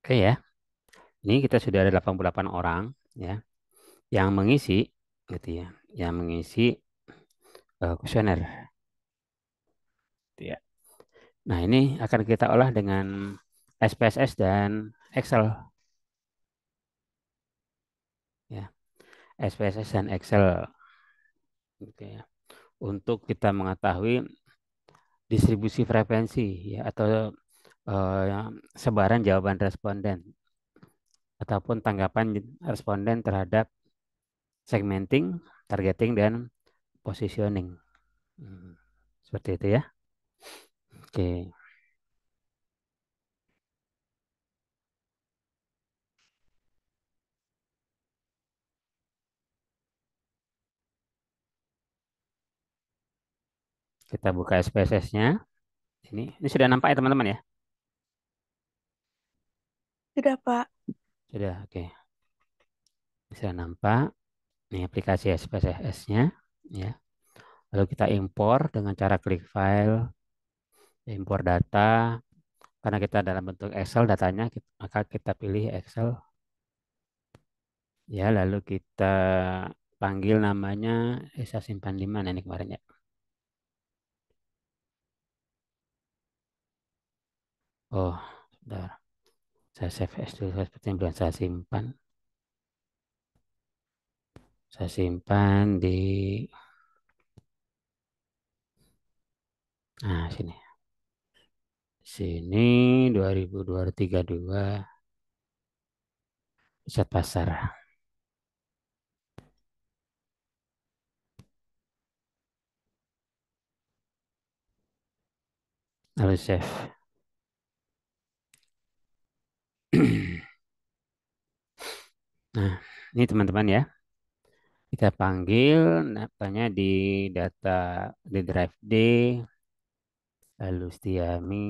Oke ya, ini kita sudah ada 88 orang ya yang mengisi gitu ya, yang mengisi kuesioner gitu ya. Nah, ini akan kita olah dengan SPSS dan Excel ya. SPSS dan Excel gitu ya. Untuk kita mengetahui distribusi frekuensi ya atau sebaran jawaban responden ataupun tanggapan responden terhadap segmenting, targeting dan positioning. Hmm, Seperti itu ya. Oke, kita buka SPSS-nya. Ini sudah nampak ya teman-teman ya? Sudah, Pak. Sudah, oke. Sudah nampak. Ini aplikasi SPSS-nya ya. Lalu kita impor dengan cara klik file, impor data. Karena kita dalam bentuk Excel datanya, maka kita pilih Excel. Ya, lalu kita panggil namanya, saya simpan di mana nih kemarin ya? Oh, sudah. Saya save as dulu, seperti yang belum saya simpan. Saya simpan di, nah sini. Sini 2232 pusat pasar. Lalu save. Nah, ini teman-teman ya. Kita panggil namanya di data di drive D, lalu Setiami.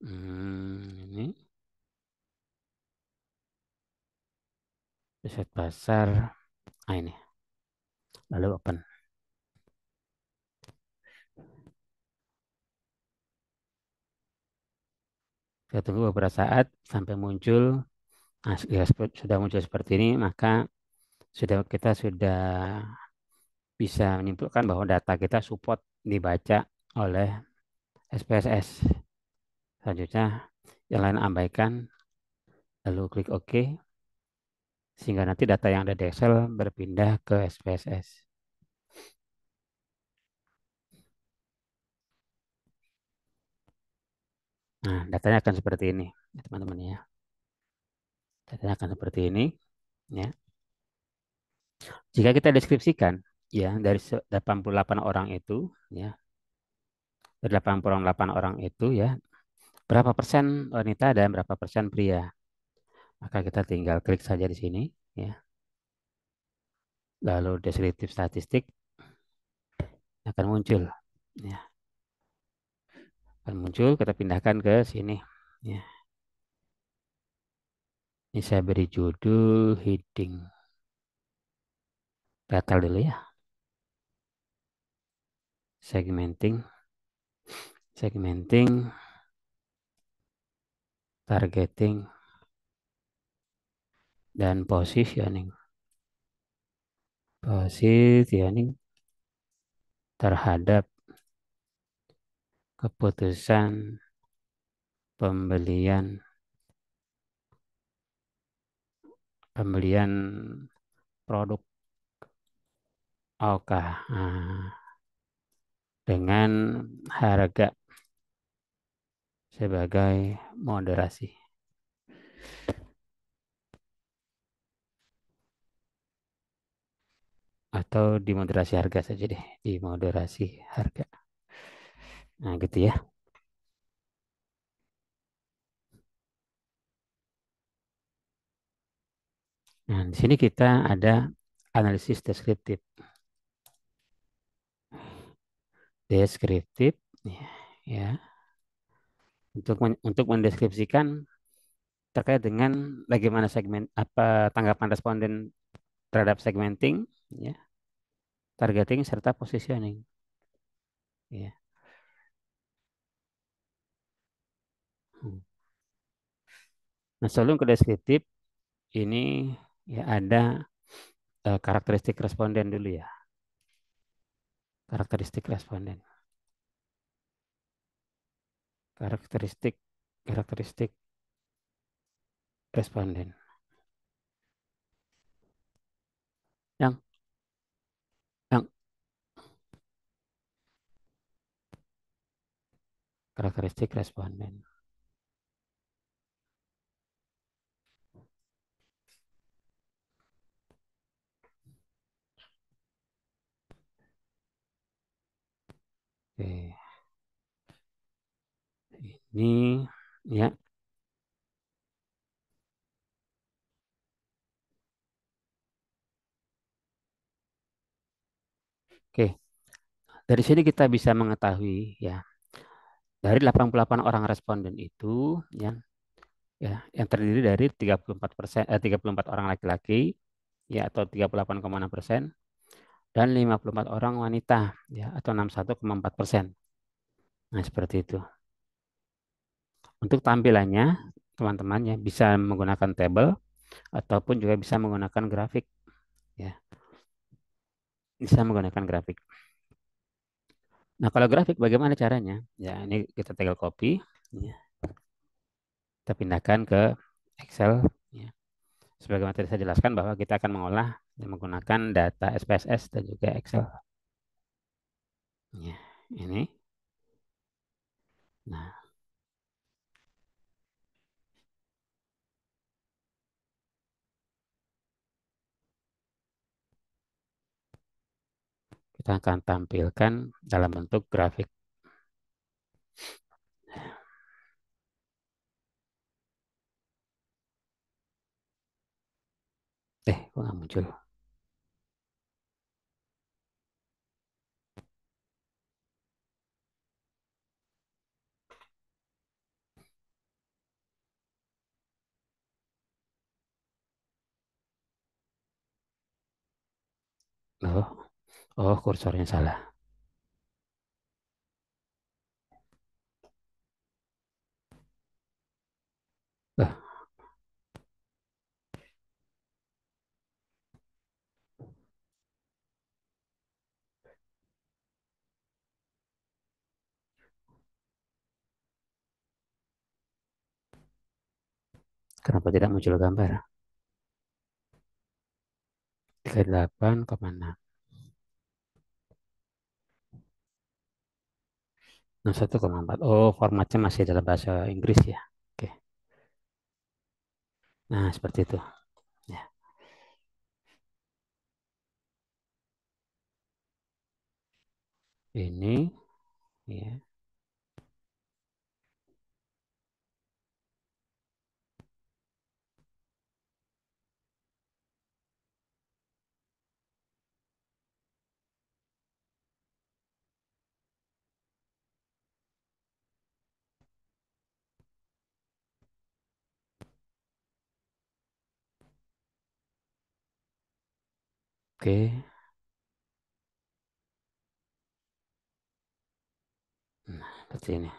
Ini pusat pasar. Ah ini, lalu open. Kita tunggu beberapa saat sampai muncul. Nah, ya, sudah muncul seperti ini, maka kita sudah bisa menyimpulkan bahwa data kita support dibaca oleh SPSS. Selanjutnya, yang lain abaikan, lalu klik OK, sehingga nanti data yang ada di Excel berpindah ke SPSS. Nah, datanya akan seperti ini, ya, teman-teman ya. Datanya akan seperti ini, ya. Jika kita deskripsikan, ya, dari 88 orang itu, ya, dari 88 orang itu, ya, berapa persen wanita dan berapa persen pria. Maka kita tinggal klik saja di sini, ya. Lalu deskriptif statistik akan muncul, ya. Akan muncul, kita pindahkan ke sini, ya. Ini saya beri judul heading. Batal dulu ya. Segmenting, segmenting, targeting, dan positioning. Positioning terhadap keputusan pembelian pembelian produk OK dengan harga sebagai moderasi atau dimoderasi harga saja deh, dimoderasi harga. Nah, gitu ya. Nah, di sini kita ada analisis deskriptif. Deskriptif ya, ya. Untuk mendeskripsikan terkait dengan bagaimana segmen apa tanggapan responden terhadap segmenting, ya, targeting serta positioning. Ya. Hmm. Nah, sebelum ke deskriptif, ini ya ada karakteristik responden dulu ya. Karakteristik responden. Karakteristik karakteristik responden. Yang yang karakteristik responden. Oke, ini ya. Oke, dari sini kita bisa mengetahui ya, dari 88 orang responden itu yang terdiri dari 34%, 34 orang laki-laki ya atau 38,6% dan 54 orang wanita ya atau 61,4%. Nah, seperti itu. Untuk tampilannya, teman-teman ya bisa menggunakan tabel ataupun juga bisa menggunakan grafik ya. Bisa menggunakan grafik. Nah, kalau grafik bagaimana caranya? Ya, ini kita tinggal copy ya. Kita pindahkan ke Excel ya. Sebagaimana tadi saya jelaskan bahwa kita akan mengolah menggunakan data SPSS dan juga Excel. Ya, ini. Nah, kita akan tampilkan dalam bentuk grafik. Kok nggak muncul? Oh, oh kursornya salah. Loh, kenapa tidak muncul gambar? 38,6. 61,4. Oh, formatnya masih dalam bahasa Inggris ya. Oke. Nah, seperti itu. Ya, ini ya. Oke. Nah, seperti ini.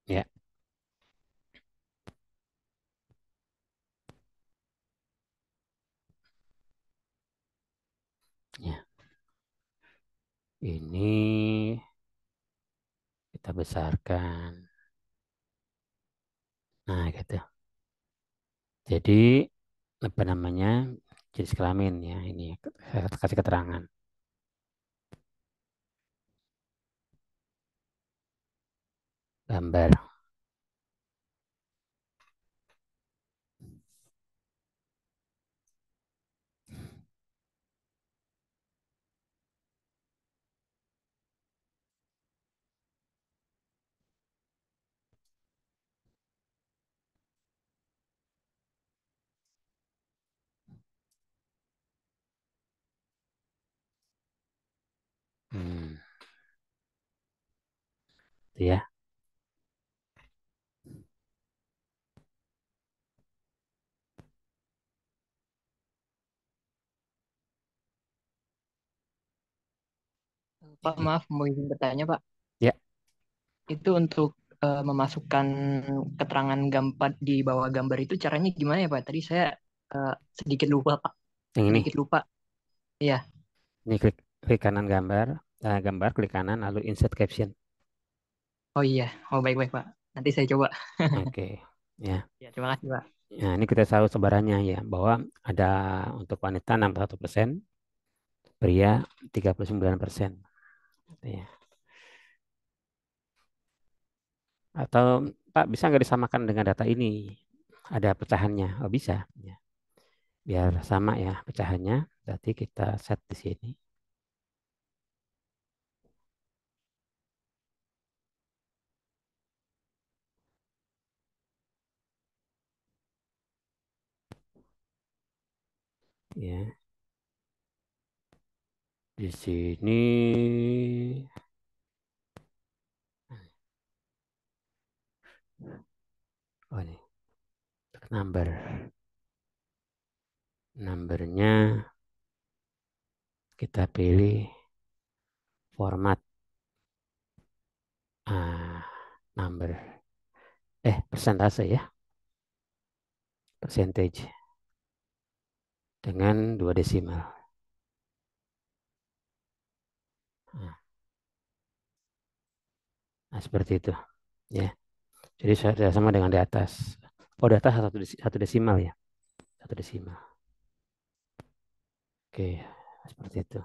Ya, ya. Ini kita besarkan. Nah, gitu. Jadi apa namanya? Jenis kelamin ya. Ini saya kasih keterangan. Gambar. Hmm. ya. Pak, maaf mau izin bertanya, Pak. Ya, Itu untuk memasukkan keterangan gambar di bawah gambar itu caranya gimana ya, Pak? Tadi saya eh, sedikit lupa, Pak. yang ini. Sedikit lupa. Iya. Ini klik klik kanan gambar, gambar klik kanan lalu insert caption. Oh iya. Oh baik-baik, Pak. Nanti saya coba. Oke, ya. Ya, terima kasih, Pak. Nah, ini kita tahu sebarannya ya bahwa ada untuk wanita 61%, pria 39%. Ya. Atau Pak bisa nggak disamakan dengan data ini? Ada pecahannya. Oh bisa. Ya. Biar sama ya pecahannya. Berarti kita set di sini. Ya. Di sini. Oh ini number. Numbernya kita pilih format number. Persentase ya. Percentage dengan 2 desimal. Nah, seperti itu ya. Jadi sudah sama dengan di atas. Oh, di atas satu desimal ya. Satu desimal. Oke, seperti itu.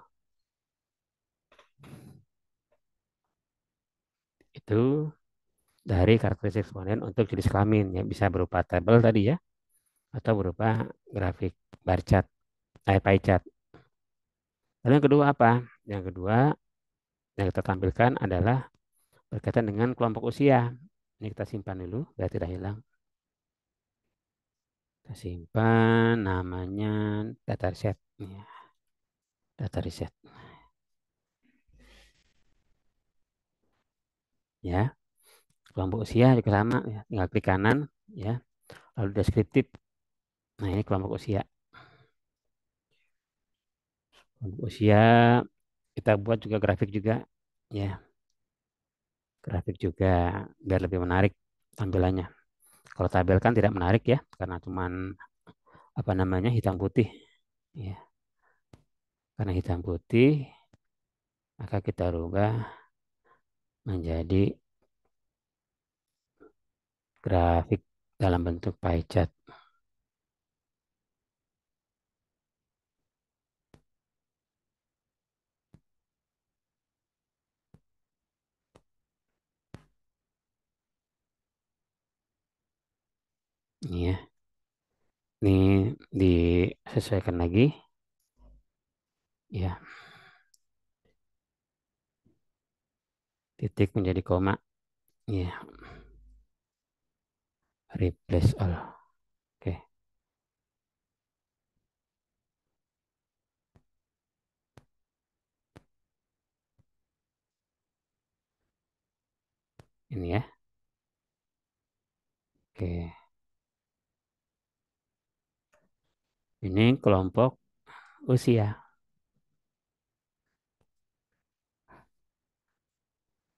Itu dari karakteristik eksponen untuk jenis kelamin ya bisa berupa tabel tadi ya atau berupa grafik bar chart, pie chart. Lalu yang kedua apa? Yang kedua yang kita tampilkan adalah berkaitan dengan kelompok usia. Ini kita simpan dulu biar tidak hilang. Kita simpan namanya data reset. Ya, data reset. Ya, kelompok usia juga sama ya. Tinggal klik kanan ya. Lalu deskriptif. Nah, ini kelompok usia. Kelompok usia kita buat juga grafik juga ya. Grafik juga biar lebih menarik tampilannya. Kalau tabel kan tidak menarik ya karena cuman apa namanya hitam putih ya. Karena hitam putih maka kita rubah menjadi grafik dalam bentuk pie chart. Ini ya. Ini disesuaikan lagi ya. Titik menjadi koma ya. Replace all. Oke, ini ya. Oke. Ini kelompok usia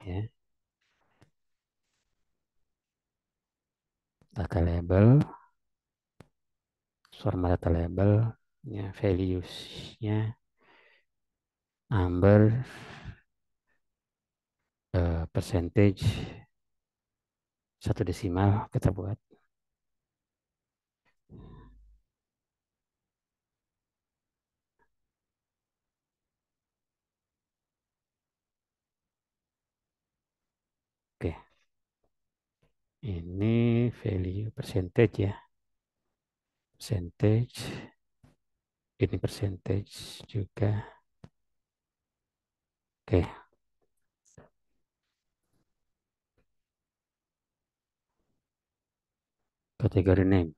ya. Data label, format data label ya, values-nya number, percentage, satu desimal kita buat. Oke, ini value percentage ya. Percentage, ini percentage juga. Oke, kategori name.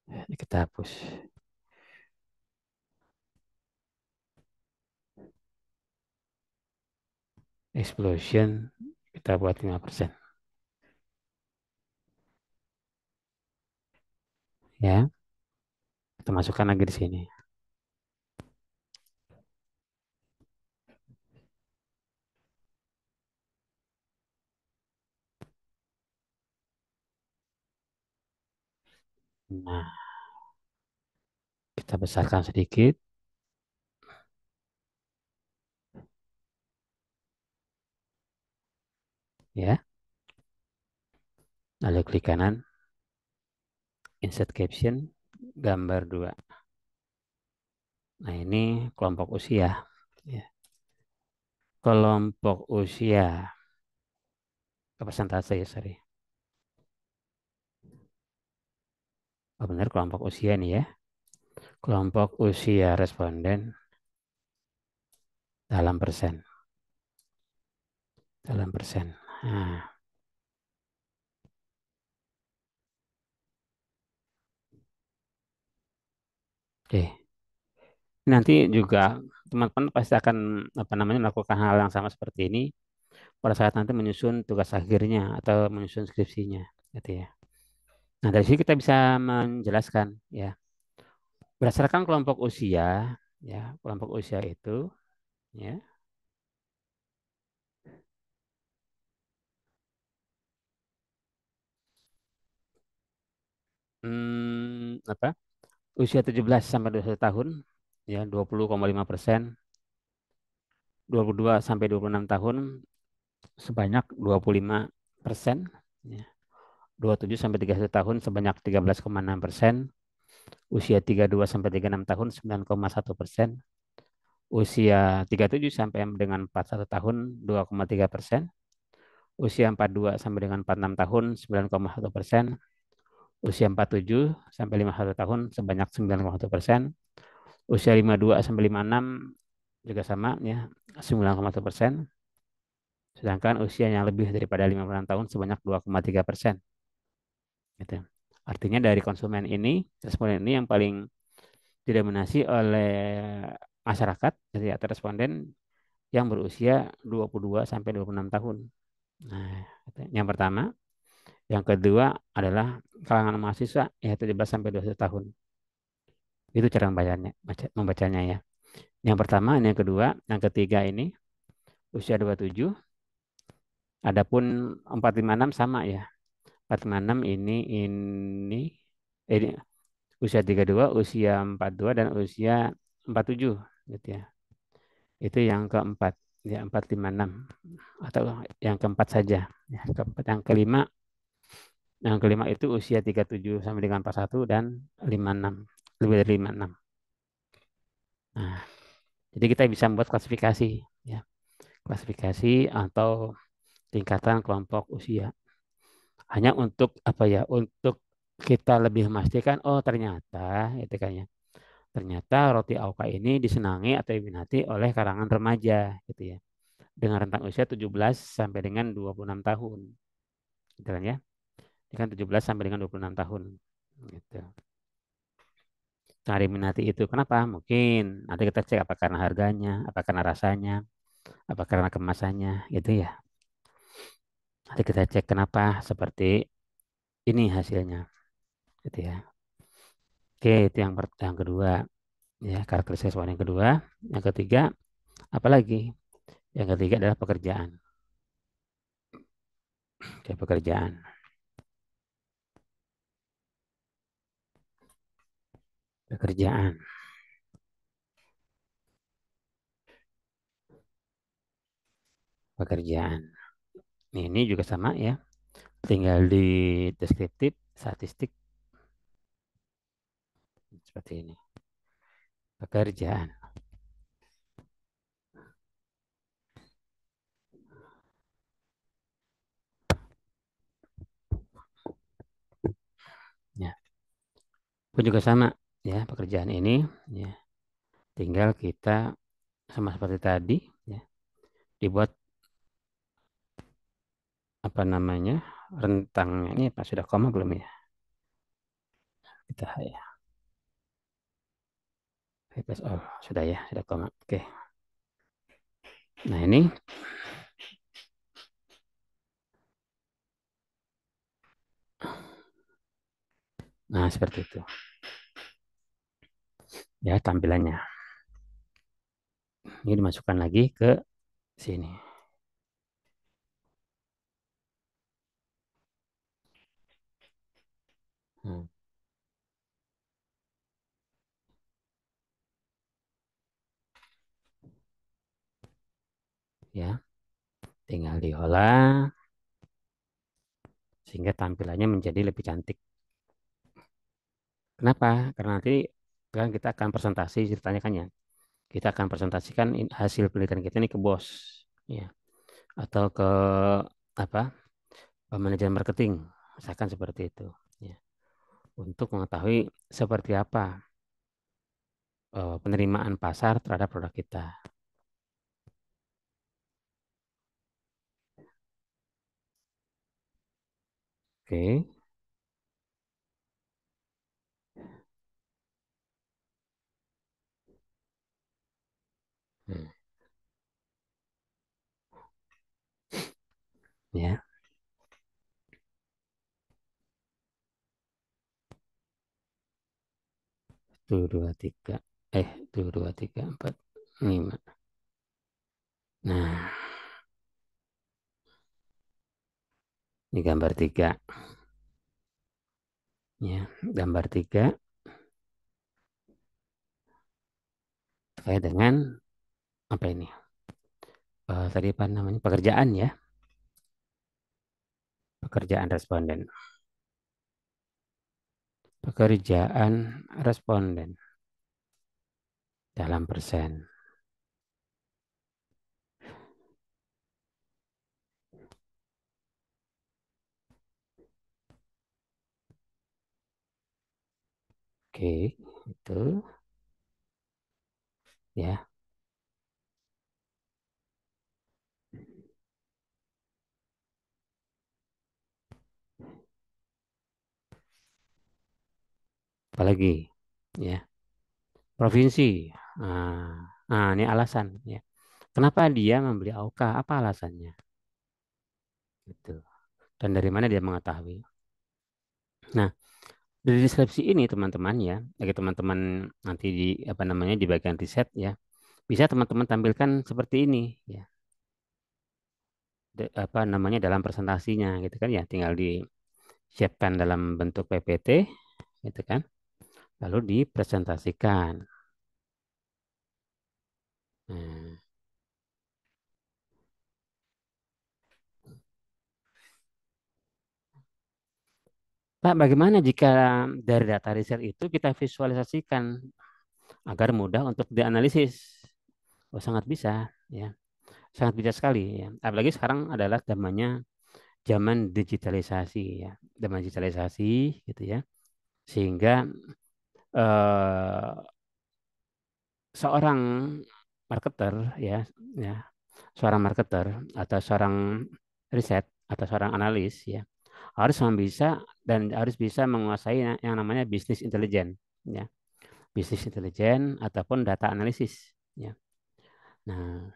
Ini kita hapus. Explosion kita buat 5%. Ya, kita masukkan lagi di sini. Nah, kita besarkan sedikit ya. Lalu klik kanan, insert caption, gambar 2. Nah, ini kelompok usia. Ya. Kelompok usia, persentase ya, sorry. Oh, benar kelompok usia nih ya. Kelompok usia responden dalam persen. Dalam persen. Nah, oke. Nanti juga teman-teman pasti akan apa namanya melakukan hal yang sama seperti ini pada saat nanti menyusun tugas akhirnya atau menyusun skripsinya, gitu ya. Nah, dari sini kita bisa menjelaskan ya, berdasarkan kelompok usia, ya, kelompok usia itu ya, apa? Usia 17 sampai 21 tahun ya 20,5%, 22 sampai 26 tahun sebanyak 25%, ya. 27 sampai 31 tahun sebanyak 13,6%, usia 32 sampai 36 tahun 9,1%, usia 37 sampai dengan 41 tahun 2,3%, usia 42 sampai dengan 46 tahun 9,1%, usia 47 sampai 51 tahun sebanyak 9,1%, usia 52 sampai 56 juga sama ya 9,1%, sedangkan usia yang lebih daripada 56 tahun sebanyak 2,3%. Gitu. Artinya dari konsumen ini, responden ini yang paling didominasi oleh masyarakat, jadi atau responden yang berusia 22 sampai 26 tahun. Nah, itu yang pertama. Yang kedua adalah kalangan mahasiswa yaitu 17 sampai 21 tahun. Itu cara membacanya ya. Yang pertama, ini yang kedua, yang ketiga ini usia 27. Adapun 456 sama ya. 456 ini usia 32, usia 42 dan usia 47 gitu ya. Itu yang keempat, ya 456 atau yang keempat saja. Ya, keempat. Yang kelima itu usia 37 sampai dengan 41 dan 56, lebih dari 56. Nah, jadi kita bisa membuat klasifikasi ya. Klasifikasi atau tingkatan kelompok usia. Hanya untuk apa ya? Untuk kita lebih memastikan oh ternyata itu kan ya. Ternyata roti Auka ini disenangi atau diminati oleh kalangan remaja gitu ya. Dengan rentang usia 17 sampai dengan 26 tahun. Gitu kan ya. Dengan 17 sampai dengan 26 tahun. Gitu. Cari minati itu. Kenapa? Mungkin nanti kita cek apa karena harganya, apa karena rasanya, apa karena kemasannya, gitu ya. Nanti kita cek kenapa seperti ini hasilnya, gitu ya. Oke, itu yang kedua, ya karakteristik sesuatu yang kedua. Yang ketiga, apalagi? Yang ketiga adalah pekerjaan. Oke, pekerjaan, pekerjaan, pekerjaan. Ini juga sama ya. Tinggal di deskriptif, statistik seperti ini. Pekerjaan, ya. Pun juga sama ya pekerjaan ini, ya. Tinggal kita sama seperti tadi, ya. Dibuat apa namanya rentangnya ini apa sudah koma belum ya? Kita ya. Replace all sudah ya sudah koma. Oke. Nah ini Nah, seperti itu. Ya, tampilannya. Ini dimasukkan lagi ke sini. Hmm, ya, tinggal diolah sehingga tampilannya menjadi lebih cantik. Kenapa? Karena nanti kan kita akan presentasi ceritanya kan ya. Kita akan presentasikan hasil penelitian kita ini ke bos, ya, atau ke apa? Manajer marketing, misalkan seperti itu. Ya. Untuk mengetahui seperti apa penerimaan pasar terhadap produk kita. Oke. Hmm, ya, tuh dua tiga, tuh dua tiga empat lima. Nah, ini gambar tiga, ya, gambar tiga terkait dengan apa ini? Tadi apa namanya? Pekerjaan ya, pekerjaan responden, pekerjaan responden dalam persen. Oke, itu ya, apalagi ya, provinsi. Ini alasan ya. Kenapa dia membeli AUK? Apa alasannya? Gitu. Dan dari mana dia mengetahui? Nah, dari deskripsi ini teman-teman ya, bagi teman-teman nanti di apa namanya di bagian riset ya, bisa teman-teman tampilkan seperti ini ya. Apa namanya dalam presentasinya gitu kan ya, tinggal disiapkan dalam bentuk PPT gitu kan, lalu dipresentasikan. Nah, Pak, bagaimana jika dari data riset itu kita visualisasikan agar mudah untuk dianalisis? Oh, sangat bisa ya. Sangat bisa sekali ya. Apalagi sekarang adalah zamannya zaman digitalisasi ya. Zaman digitalisasi gitu ya. Sehingga eh, seorang marketer ya, ya, seorang marketer atau seorang riset atau seorang analis ya harus bisa dan harus bisa menguasai yang namanya bisnis intelijen ya. Bisnis intelijen ataupun data analisis ya. Nah,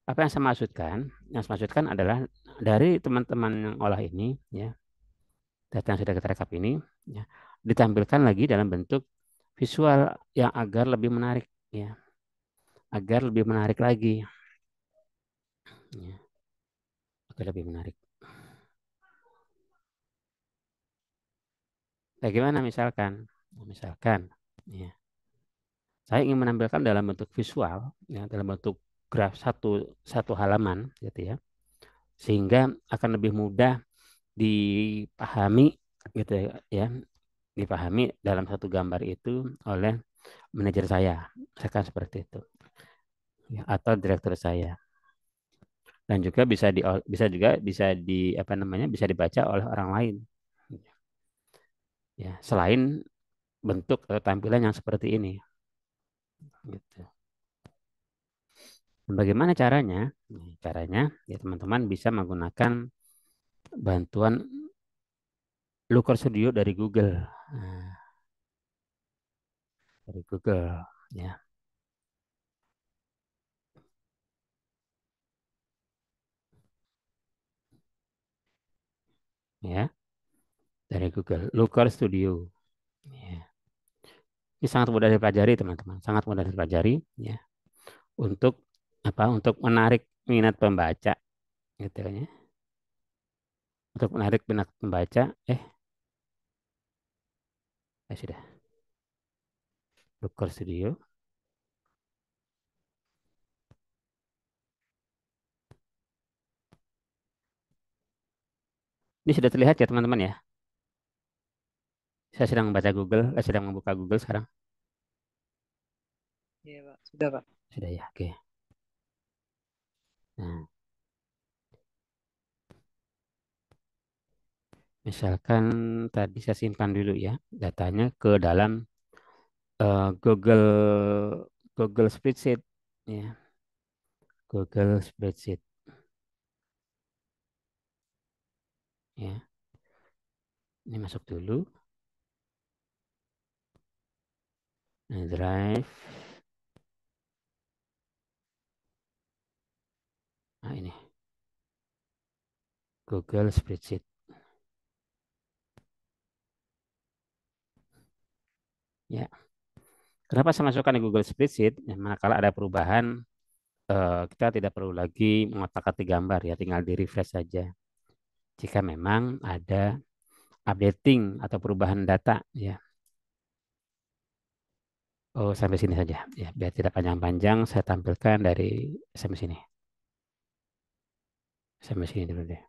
apa yang saya maksudkan? Yang saya maksudkan adalah dari teman-teman yang olah ini, ya, data yang sudah kita rekap ini, ya, ditampilkan lagi dalam bentuk visual yang agar lebih menarik, ya, agar lebih menarik lagi, ya, agar lebih menarik. Bagaimana misalkan? Misalkan, ya, saya ingin menampilkan dalam bentuk visual, ya, dalam bentuk graf satu halaman, gitu ya, sehingga akan lebih mudah dipahami, gitu ya, dipahami dalam satu gambar itu oleh manajer saya, misalkan seperti itu, ya, atau direktur saya, dan juga bisa di apa namanya bisa dibaca oleh orang lain, ya, selain bentuk atau tampilan yang seperti ini, gitu. Dan bagaimana caranya? Nah, caranya ya teman-teman bisa menggunakan bantuan Looker Studio dari Google, nah, dari Google, ya, ya, dari Google. Looker Studio. Ya. Ini sangat mudah dipelajari teman-teman, sangat mudah dipelajari ya. Untuk apa? Untuk menarik minat pembaca gitu kan ya. Untuk menarik minat pembaca, ya sudah. Looker Studio. Ini sudah terlihat ya teman-teman ya. Saya sedang membaca Google, sedang membuka Google sekarang. Iya, Pak. Sudah, Pak. Sudah ya, oke. Nah, misalkan tadi saya simpan dulu ya datanya ke dalam Google Spreadsheet ya, Google Spreadsheet ya. Ini masuk dulu. Nah, Drive. Nah, ini Google Spreadsheet. Ya. Kenapa saya masukkan di Google Spreadsheet? Ya, manakala ada perubahan, kita tidak perlu lagi mengotak-atik gambar ya, tinggal di refresh saja. Jika memang ada updating atau perubahan data ya. Oh, sampai sini saja ya, biar tidak panjang-panjang saya tampilkan dari sampai sini. Sampai sini dulu deh.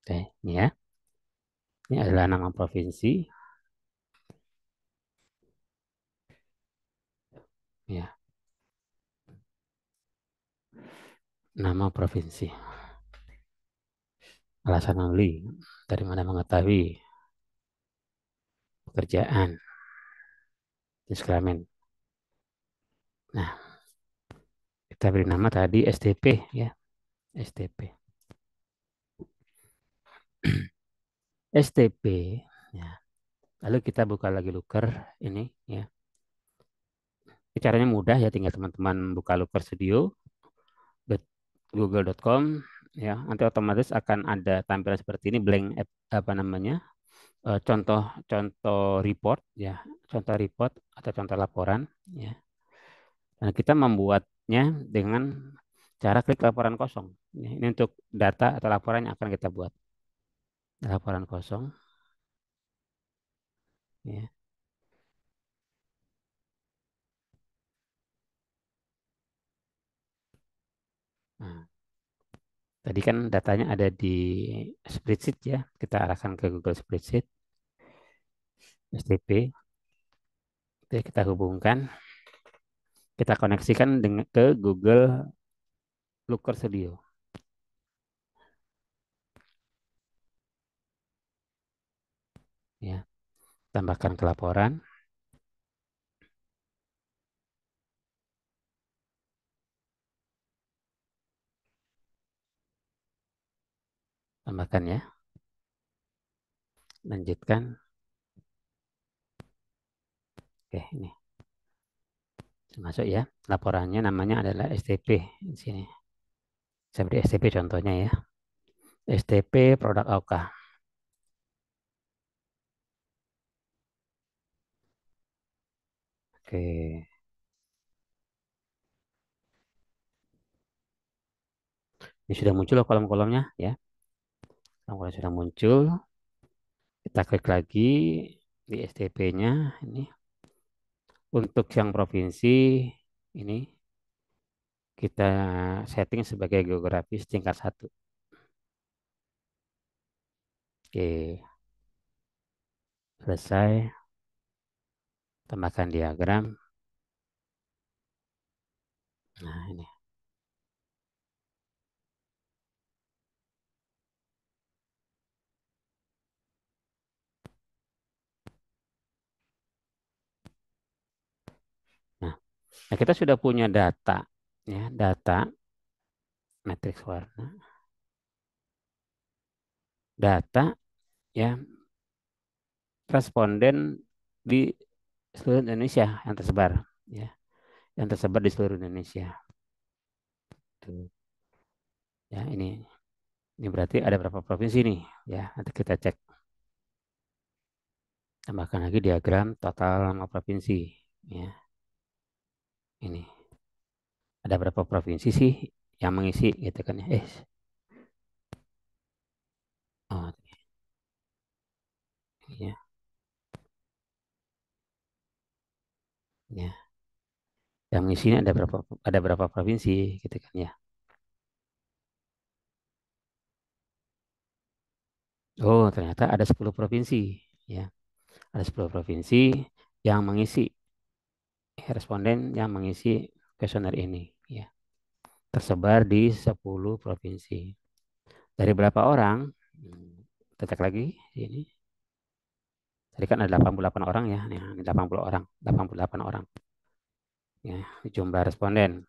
Oke, ini ya. Ini adalah nama provinsi ya, nama provinsi. Alasan membeli, dari mana mengetahui pekerjaan, jenis kelamin. Nah, kita beri nama tadi STP ya, STP. STP ya. Lalu kita buka lagi Looker ini ya. Ini caranya mudah ya, tinggal teman-teman buka Looker Studio google.com ya, nanti otomatis akan ada tampilan seperti ini, blank apa namanya, contoh-contoh report ya, contoh report atau contoh laporan ya. Dan kita membuatnya dengan cara klik laporan kosong. Ini untuk data atau laporan yang akan kita buat. Laporan kosong ya. Nah, tadi kan datanya ada di spreadsheet ya. Kita arahkan ke Google Spreadsheet, STP. Oke, kita hubungkan, kita koneksikan dengan ke Google Looker Studio ya. Tambahkan ke laporan, tambahkan ya. Lanjutkan. Oke, ini masuk ya. Laporannya namanya adalah STP di sini. Saya beri STP contohnya ya. STP produk AUK. Oke, ini sudah muncul loh kolom-kolomnya ya. Kolom sudah muncul. Kita klik lagi di STP-nya ini. Untuk yang provinsi ini kita setting sebagai geografis tingkat 1. Oke, selesai. Tambahkan diagram. Nah, ini. Nah, nah, kita sudah punya data ya, data matriks warna, data ya responden di seluruh Indonesia yang tersebar ya. yang tersebar di seluruh Indonesia. Tuh. Ya, ini berarti ada berapa provinsi nih? Ya, nanti kita cek. Tambahkan lagi diagram total nama provinsi. Ya, ini ada berapa provinsi sih yang mengisi gitu kan ya? Oh, ya, ya. Yang mengisi ini ada berapa provinsi gitu kan ya? Oh, ternyata ada 10 provinsi ya. Ada 10 provinsi yang mengisi responden yang mengisi kuesioner ini ya. Tersebar di 10 provinsi. Dari berapa orang? Kita cek lagi ini. Tadi kan ada 88 orang ya. Nah, ini 80 orang, 88 orang. Ya, jumlah responden,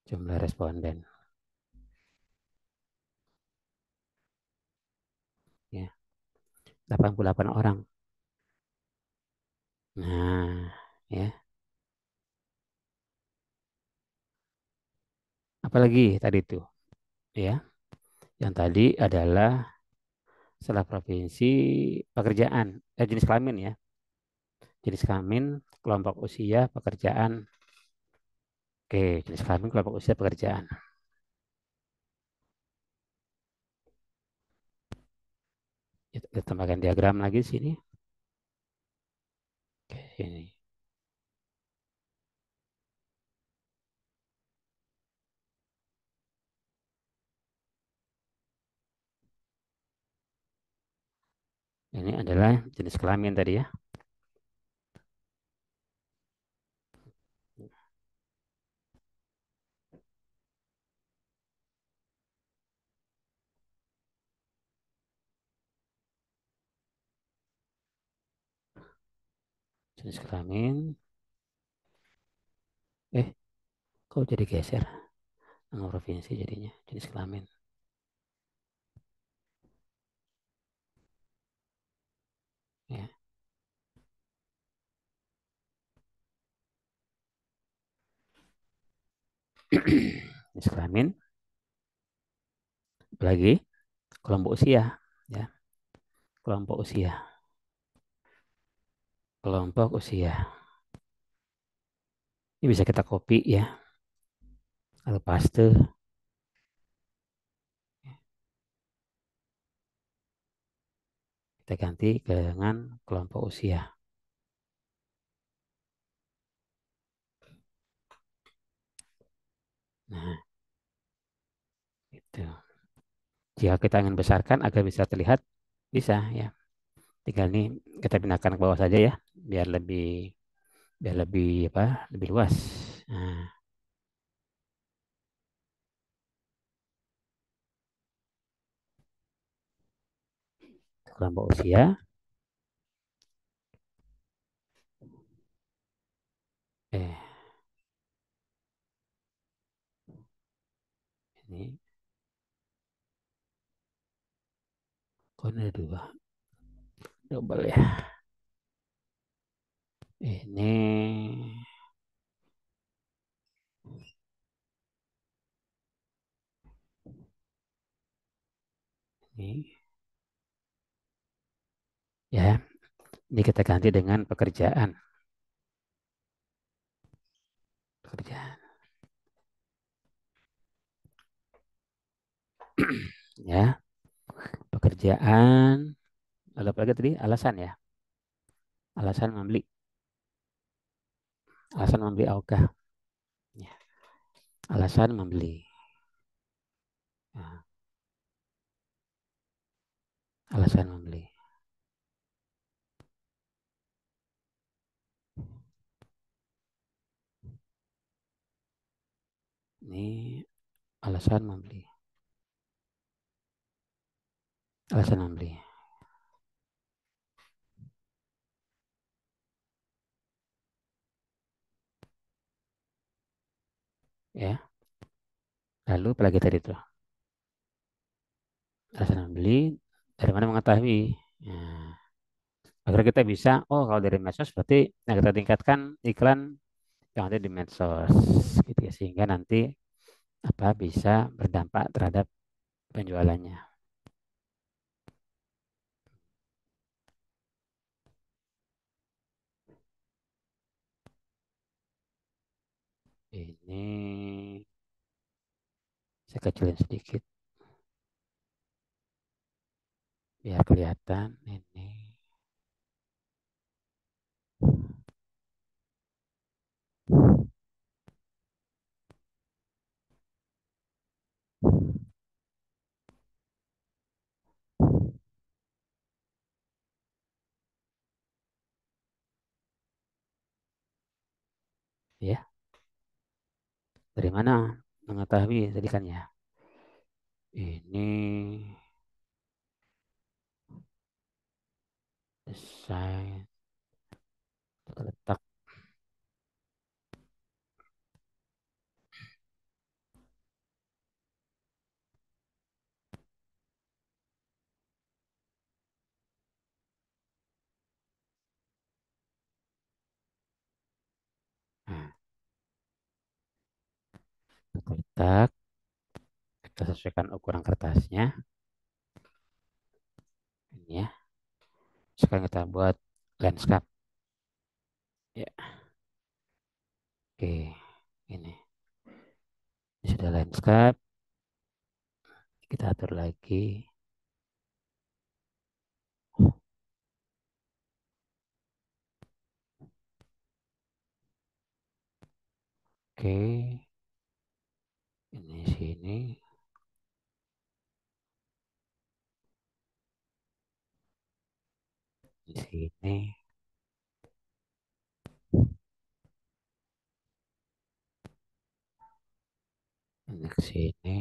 jumlah responden. Ya, 88 orang. Nah, ya. Apalagi tadi itu, ya. Yang tadi adalah setelah provinsi pekerjaan, jenis kelamin ya. Jenis kelamin, kelompok usia, pekerjaan. Oke, jenis kelamin, kelompok usia, pekerjaan. Kita tambahkan diagram lagi di sini. Oke, ini. Ini adalah jenis kelamin tadi ya. Jenis kelamin. Eh, kok jadi geser? Nama provinsi jadinya jenis kelamin. Ya. Jenis kelamin. Lagi kelompok usia. Ya, kelompok usia. Kelompok usia. Ini bisa kita copy ya. Atau paste. Kita ganti dengan kelompok usia. Nah, itu. Jika kita ingin besarkan agar bisa terlihat, bisa ya. Tinggal ini kita pindahkan ke bawah saja ya, biar lebih apa? Lebih luas. Nah, kelompok usia. Eh, ini kok ada dua, double ya. Ini ini ya. Ini kita ganti dengan pekerjaan. Pekerjaan. Ya, pekerjaan. Lalu apa lagi tadi? Alasan ya. Alasan membeli. Alasan membeli Auka. Ya. Alasan membeli. Nah, alasan membeli. Ini alasan membeli. Alasan membeli. Ya. Lalu apalagi tadi tuh? Alasan membeli. Dari mana mengetahui? Nah, agar kita bisa, oh kalau dari medsos berarti yang kita tingkatkan iklan yang ada di medsos gitu ya, sehingga nanti apa bisa berdampak terhadap penjualannya. Ini saya kecilin sedikit biar kelihatan ini ya. Dari mana mengetahui tadi kan ya? Ini desain terletak. Nah, terletak. Kita sesuaikan ukuran kertasnya. Ini ya. Sekarang kita buat landscape. Ya, oke. Ini. Ini sudah landscape. Kita atur lagi. Oke. Ini sini. Di sini. Ini ke sini.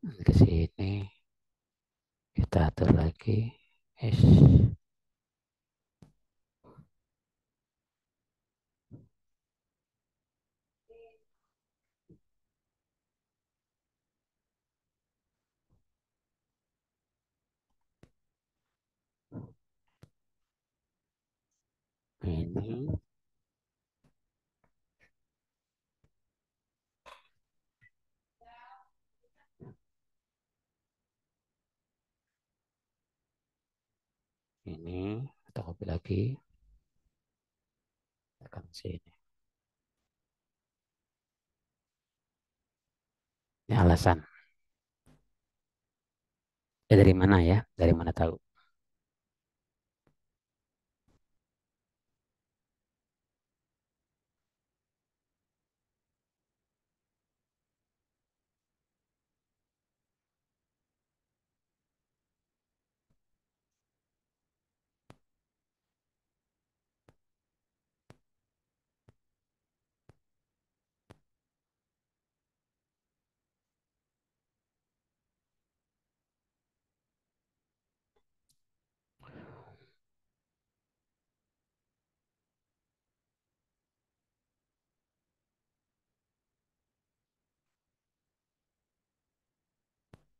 Ini ke sini. Kita atur lagi. Yes. Ini. Ini. Kita copy lagi. Tekan sini. Ini alasan. Dari mana ya? Dari mana tahu?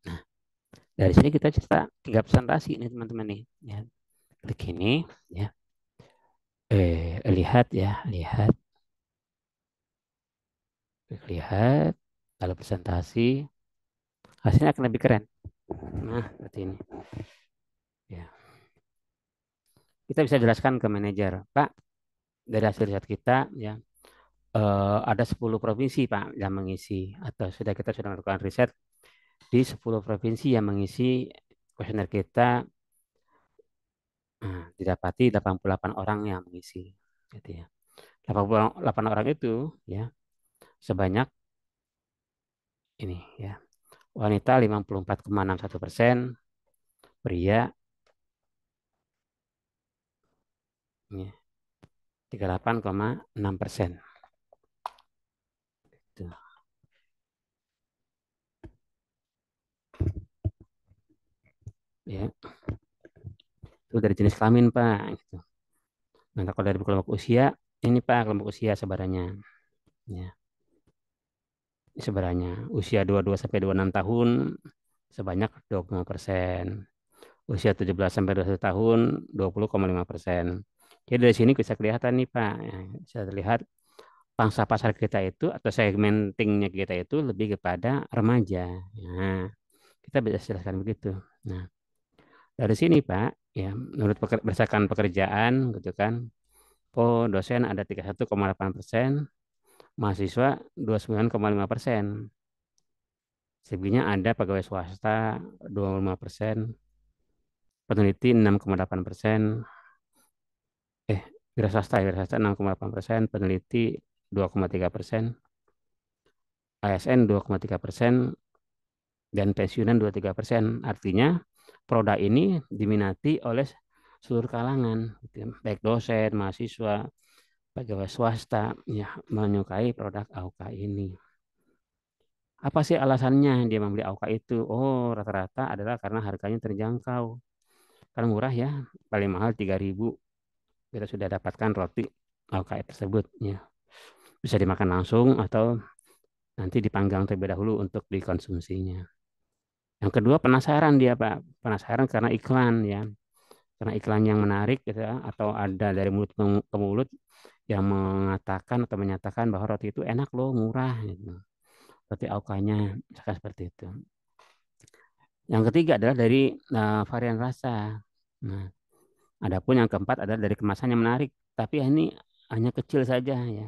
Nah, dari sini kita tinggal presentasi ini teman-teman nih. Ya. Klik ini. Ya. Lihat ya. Lihat. Klik lihat. Lalu presentasi. Hasilnya akan lebih keren. Nah, seperti ini. Ya. Kita bisa jelaskan ke manajer, Pak, dari hasil riset kita ya ada 10 provinsi Pak yang mengisi atau kita sudah melakukan riset di 10 provinsi yang mengisi kuesioner kita. Nah, didapati 88 orang yang mengisi gitu ya. 88 orang itu ya sebanyak ini ya. Wanita 54,61%, pria ya, 38,6%. Gitu. Ya, itu dari jenis kelamin Pak gitu. Nah, kalau dari kelompok usia, ini Pak kelompok usia sebarannya. Ya. sebenarnya. Usia 22 sampai 26 tahun sebanyak 20%. Usia 17 sampai 21 tahun 20,5%. Jadi dari sini bisa kelihatan nih Pak, ya, bisa terlihat pangsa pasar kita itu atau segmentingnya kita itu lebih kepada remaja. Nah, kita bisa jelaskan begitu. Nah, dari sini Pak, ya menurut berdasarkan pekerjaan gitu kan, oh dosen ada 31,8%, mahasiswa 29,5%. Selebihnya ada pegawai swasta 25%, peneliti 6,8%, eh wira swasta 6,8%, peneliti 2,3%, ASN 2,3%, dan pensiunan 23%. Artinya produk ini diminati oleh seluruh kalangan, gitu ya. Baik dosen, mahasiswa, pegawai swasta, ya menyukai produk AUKA ini. Apa sih alasannya dia membeli AUKA itu? Oh, rata-rata adalah karena harganya terjangkau. Karena murah ya, paling mahal 3.000 kita sudah dapatkan roti AUKA tersebut. Ya. Bisa dimakan langsung atau nanti dipanggang terlebih dahulu untuk dikonsumsinya. Yang kedua penasaran dia Pak, penasaran karena iklan ya, karena iklan yang menarik gitu ya, atau ada dari mulut ke mulut yang mengatakan atau menyatakan bahwa roti itu enak loh, murah gitu. Roti AUKA-nya misalkan seperti itu. Yang ketiga adalah dari varian rasa. Nah, adapun yang keempat adalah dari kemasan yang menarik, tapi ini hanya kecil saja ya,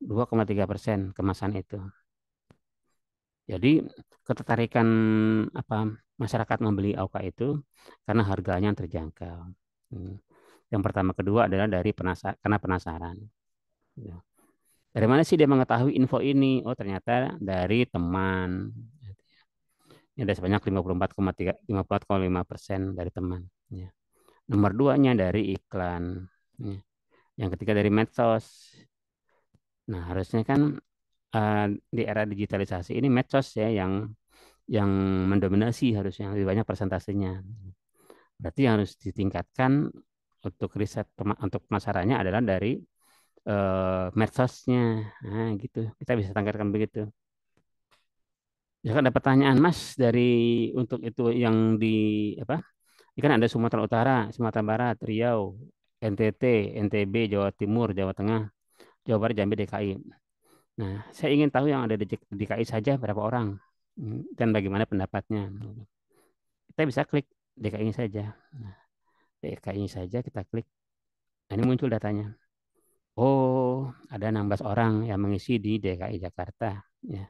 2,3% kemasan itu. Jadi ketertarikan apa masyarakat membeli AUKA itu karena harganya yang terjangkau. Hmm. Yang pertama, kedua adalah dari karena penasaran. Ya. Dari mana sih dia mengetahui info ini? Oh, ternyata dari teman. Ini ada sebanyak 54,5% dari teman. Ya. Nomor duanya dari iklan. Ya. Yang ketiga dari medsos. Nah, harusnya kan di era digitalisasi ini medsos ya yang mendominasi harusnya lebih banyak persentasenya. Berarti yang harus ditingkatkan untuk riset untuk pemasarannya adalah dari medsosnya. Nah, gitu. Kita bisa tanggalkan begitu. Ya kan ada pertanyaan Mas dari untuk itu yang di apa? Ini kan ada Sumatera Utara, Sumatera Barat, Riau, NTT, NTB, Jawa Timur, Jawa Tengah, Jawa Barat, Jambi, DKI. Nah, saya ingin tahu yang ada di DKI saja berapa orang dan bagaimana pendapatnya. Kita bisa klik DKI saja. Nah, DKI saja kita klik. Nah, ini muncul datanya. Oh, ada 16 orang yang mengisi di DKI Jakarta. Ya.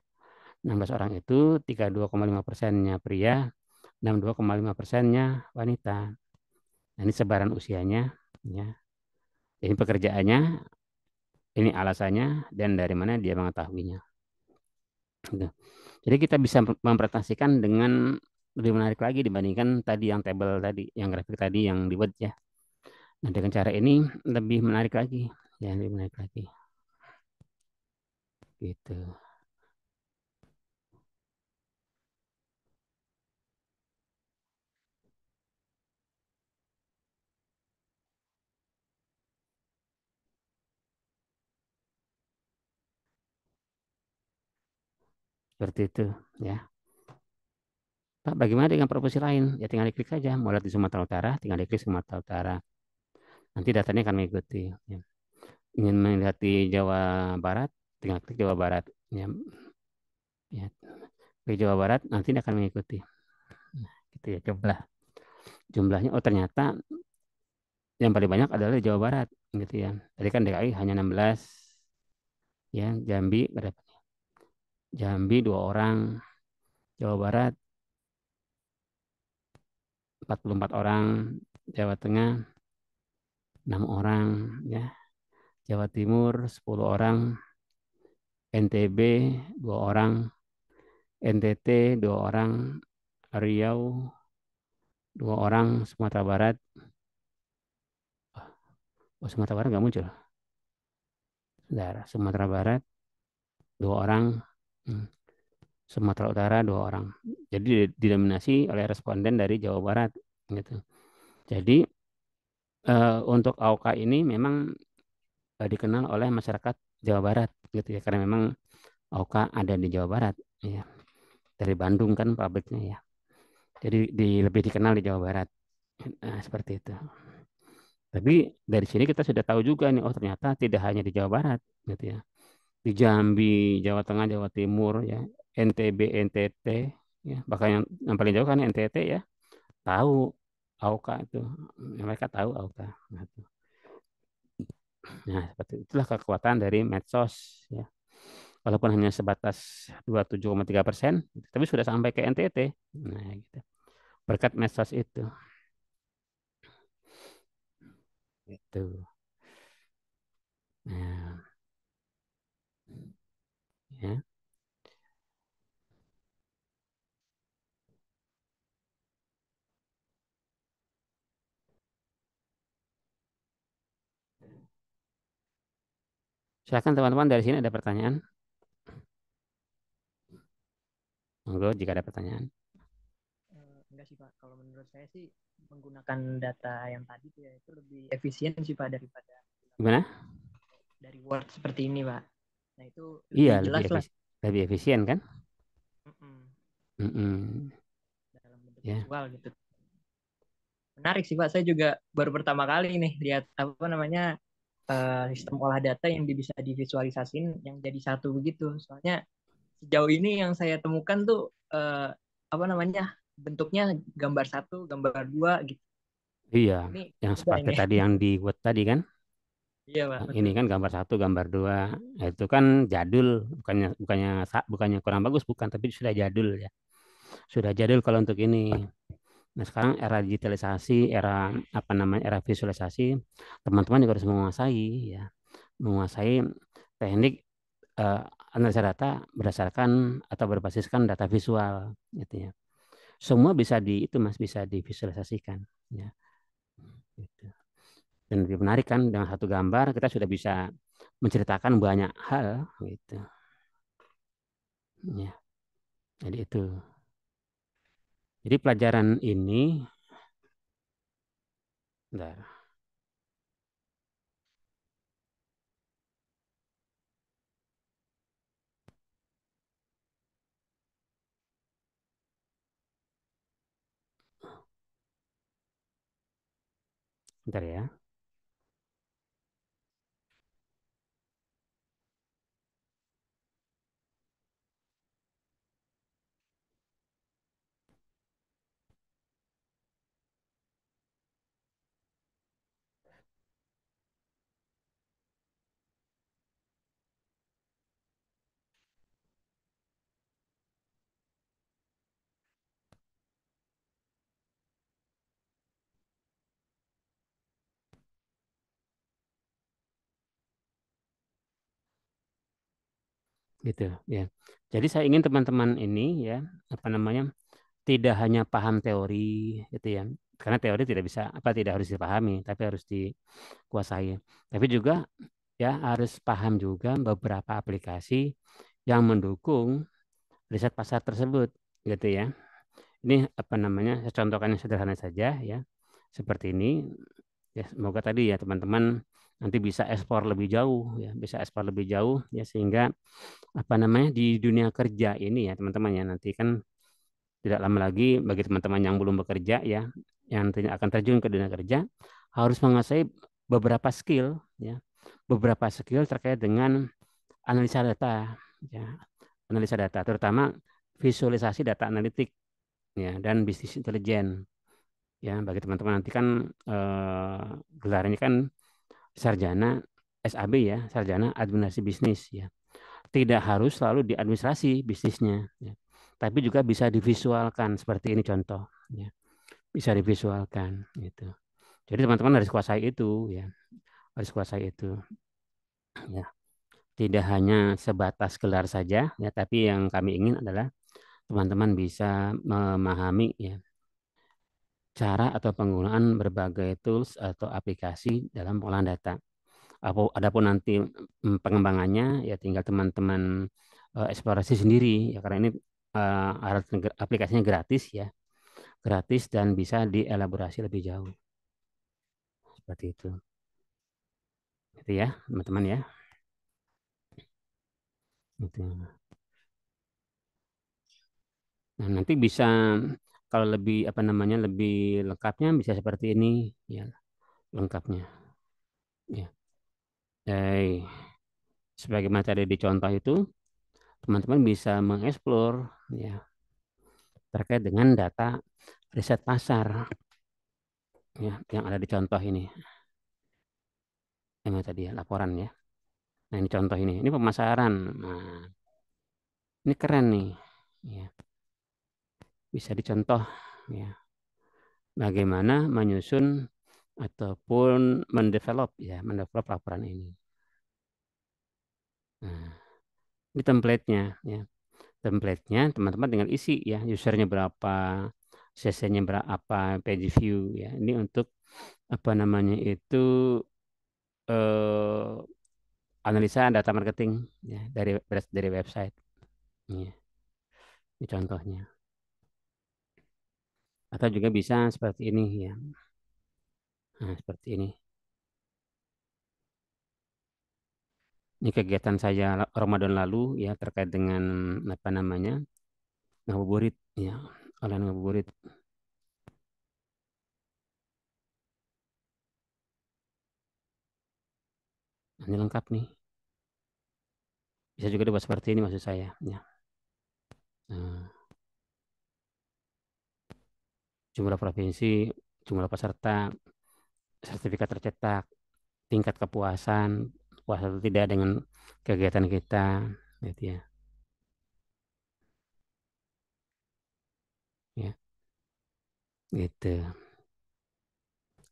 16 orang itu 32,5%-nya pria, 62,5%-nya wanita. Nah, ini sebaran usianya. Ya. Ini pekerjaannya, ini alasannya, dan dari mana dia mengetahuinya. Gitu. Jadi kita bisa mempresentasikan dengan lebih menarik lagi dibandingkan tadi yang tabel tadi, yang grafik tadi yang di Word ya. Nah, dengan cara ini lebih menarik lagi, ya lebih menarik lagi. Gitu. Seperti itu, ya. Pak, bagaimana dengan provinsi lain? Ya tinggal diklik saja. Mau lihat di Sumatera Utara, tinggal diklik Sumatera Utara. Nanti datanya akan mengikuti. Ya. Ingin melihat di Jawa Barat, tinggal klik Jawa Barat. Ya, ya. Klik Jawa Barat, nanti dia akan mengikuti. Nah, gitu ya, jumlahnya. Oh ternyata yang paling banyak adalah di Jawa Barat, gitu ya. Tadi kan DKI hanya 16, ya. Jambi berapa? Jambi 2 orang, Jawa Barat 44 orang, Jawa Tengah 6 orang, ya. Jawa Timur 10 orang, NTB 2 orang, NTT 2 orang, Riau 2 orang, Sumatera Barat. Oh, Sumatera Barat nggak muncul. Saudara, Sumatera Barat 2 orang, hmm, Sumatera Utara 2 orang. Jadi didominasi oleh responden dari Jawa Barat, gitu. Jadi untuk AOK ini memang dikenal oleh masyarakat Jawa Barat, gitu ya, karena memang AOKA ada di Jawa Barat, ya. Dari Bandung kan pabriknya ya. Jadi lebih dikenal di Jawa Barat. Nah, seperti itu. Tapi dari sini kita sudah tahu juga nih, oh ternyata tidak hanya di Jawa Barat, gitu ya. Di Jambi, Jawa Tengah, Jawa Timur, ya, NTB, NTT, ya, bahkan yang paling jauh kan NTT ya, tahu AOKA itu, mereka tahu AOKA. Nah, seperti itulah kekuatan dari medsos, ya. Walaupun hanya sebatas 27,3%, tapi sudah sampai ke NTT. Nah, gitu. Berkat medsos itu. Itu. Nah, ya. Silakan teman-teman dari sini ada pertanyaan. Monggo jika ada pertanyaan. Enggak sih Pak, kalau menurut saya sih menggunakan data yang tadi tuh ya itu lebih efisien sih Pak daripada Gimana? dari Word seperti ini Pak. Nah itu Iya, lebih jelas lah. lebih efisien kan? Mm-mm. Mm-mm. Dalam bentuk Ya, visual gitu. Menarik sih Pak, saya juga baru pertama kali nih lihat apa namanya sistem olah data yang bisa divisualisasin yang jadi satu begitu. Soalnya sejauh ini yang saya temukan tuh apa namanya bentuknya gambar satu, gambar dua gitu. iya. Ini Yang beda seperti ini. tadi yang di Word tadi kan? Iya Pak, Yang ini betul. kan gambar satu, gambar dua. Nah, itu kan jadul, bukannya bukannya bukannya kurang bagus, bukan, tapi sudah jadul ya. Sudah jadul kalau untuk ini. Nah, sekarang era digitalisasi, era apa namanya, era visualisasi, teman-teman juga harus menguasai ya, menguasai teknik eh, analisa data berdasarkan atau berbasiskan data visual gitu ya. Semua bisa itu Mas, bisa divisualisasikan ya. Gitu. Dan lebih menarik kan dengan satu gambar kita sudah bisa menceritakan banyak hal gitu. Ya, jadi itu. Jadi pelajaran ini, bentar, bentar ya. Gitu ya. Jadi saya ingin teman-teman ini ya, apa namanya, tidak hanya paham teori gitu ya. Karena teori tidak bisa apa tidak harus dipahami, tapi harus dikuasai. Tapi juga ya harus paham juga beberapa aplikasi yang mendukung riset pasar tersebut gitu ya. Ini apa namanya? Saya contohkan yang sederhana saja ya. Seperti ini. Ya, semoga tadi ya teman-teman nanti bisa ekspor lebih jauh ya, bisa ekspor lebih jauh ya, sehingga apa namanya di dunia kerja ini ya teman-teman ya, nanti kan tidak lama lagi bagi teman-teman yang belum bekerja ya, yang nantinya akan terjun ke dunia kerja, harus menguasai beberapa skill ya, beberapa skill terkait dengan analisa data ya, analisa data terutama visualisasi data analitik ya, dan bisnis intelijen ya. Bagi teman-teman nanti kan gelarnya kan sarjana SAB ya, sarjana administrasi bisnis ya. Tidak harus selalu di administrasi bisnisnya ya, tapi juga bisa divisualkan seperti ini contoh ya, bisa divisualkan gitu. Jadi teman-teman harus kuasai itu ya, harus kuasai itu ya. Tidak hanya sebatas gelar saja ya, tapi yang kami ingin adalah teman-teman bisa memahami ya cara atau penggunaan berbagai tools atau aplikasi dalam pengolahan data. Adapun nanti pengembangannya ya tinggal teman-teman eksplorasi sendiri ya, karena ini aplikasinya gratis ya, gratis dan bisa dielaborasi lebih jauh seperti itu ya teman-teman ya. Gitu. Nah, nanti bisa kalau lebih apa namanya lebih lengkapnya bisa seperti ini ya lengkapnya. Ya. Eh, sebagaimana tadi di contoh itu, teman-teman bisa mengeksplor ya terkait dengan data riset pasar ya yang ada di contoh ini. Yang tadi ya laporan ya. Nah, ini contoh ini pemasaran. Nah, ini keren nih. Ya, bisa dicontoh ya bagaimana menyusun ataupun mendevelop laporan ini. Nah, ini template-nya ya. Template-nya teman-teman tinggal isi ya, usernya berapa, CC-nya berapa, page view ya. Ini untuk apa namanya itu eh, analisa data marketing ya dari website. Iya, ini contohnya. Atau juga bisa seperti ini ya. Nah, seperti ini. Ini kegiatan saya Ramadan lalu ya terkait dengan apa namanya ngabuburit ya, online ngabuburit. Ini lengkap nih. Bisa juga dibuat seperti ini maksud saya ya. Nah, jumlah provinsi, jumlah peserta, sertifikat tercetak, tingkat kepuasan, puas atau tidak dengan kegiatan kita, gitu ya. Ya, gitu.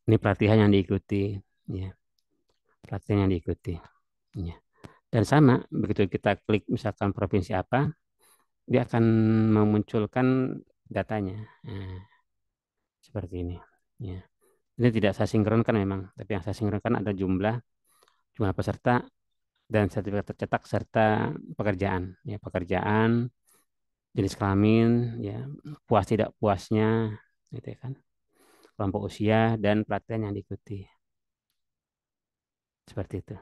Ini pelatihan yang diikuti, ya, pelatihan yang diikuti, ya. Dan sama, begitu kita klik misalkan provinsi apa, dia akan memunculkan datanya. Nah, seperti ini, ya. Ini tidak saya sinkronkan memang, tapi yang saya sinkronkan ada jumlah peserta dan sertifikat tercetak serta pekerjaan, ya, pekerjaan, jenis kelamin, ya, puas tidak puasnya, gitu ya kan, kelompok usia dan pelatihan yang diikuti, seperti itu,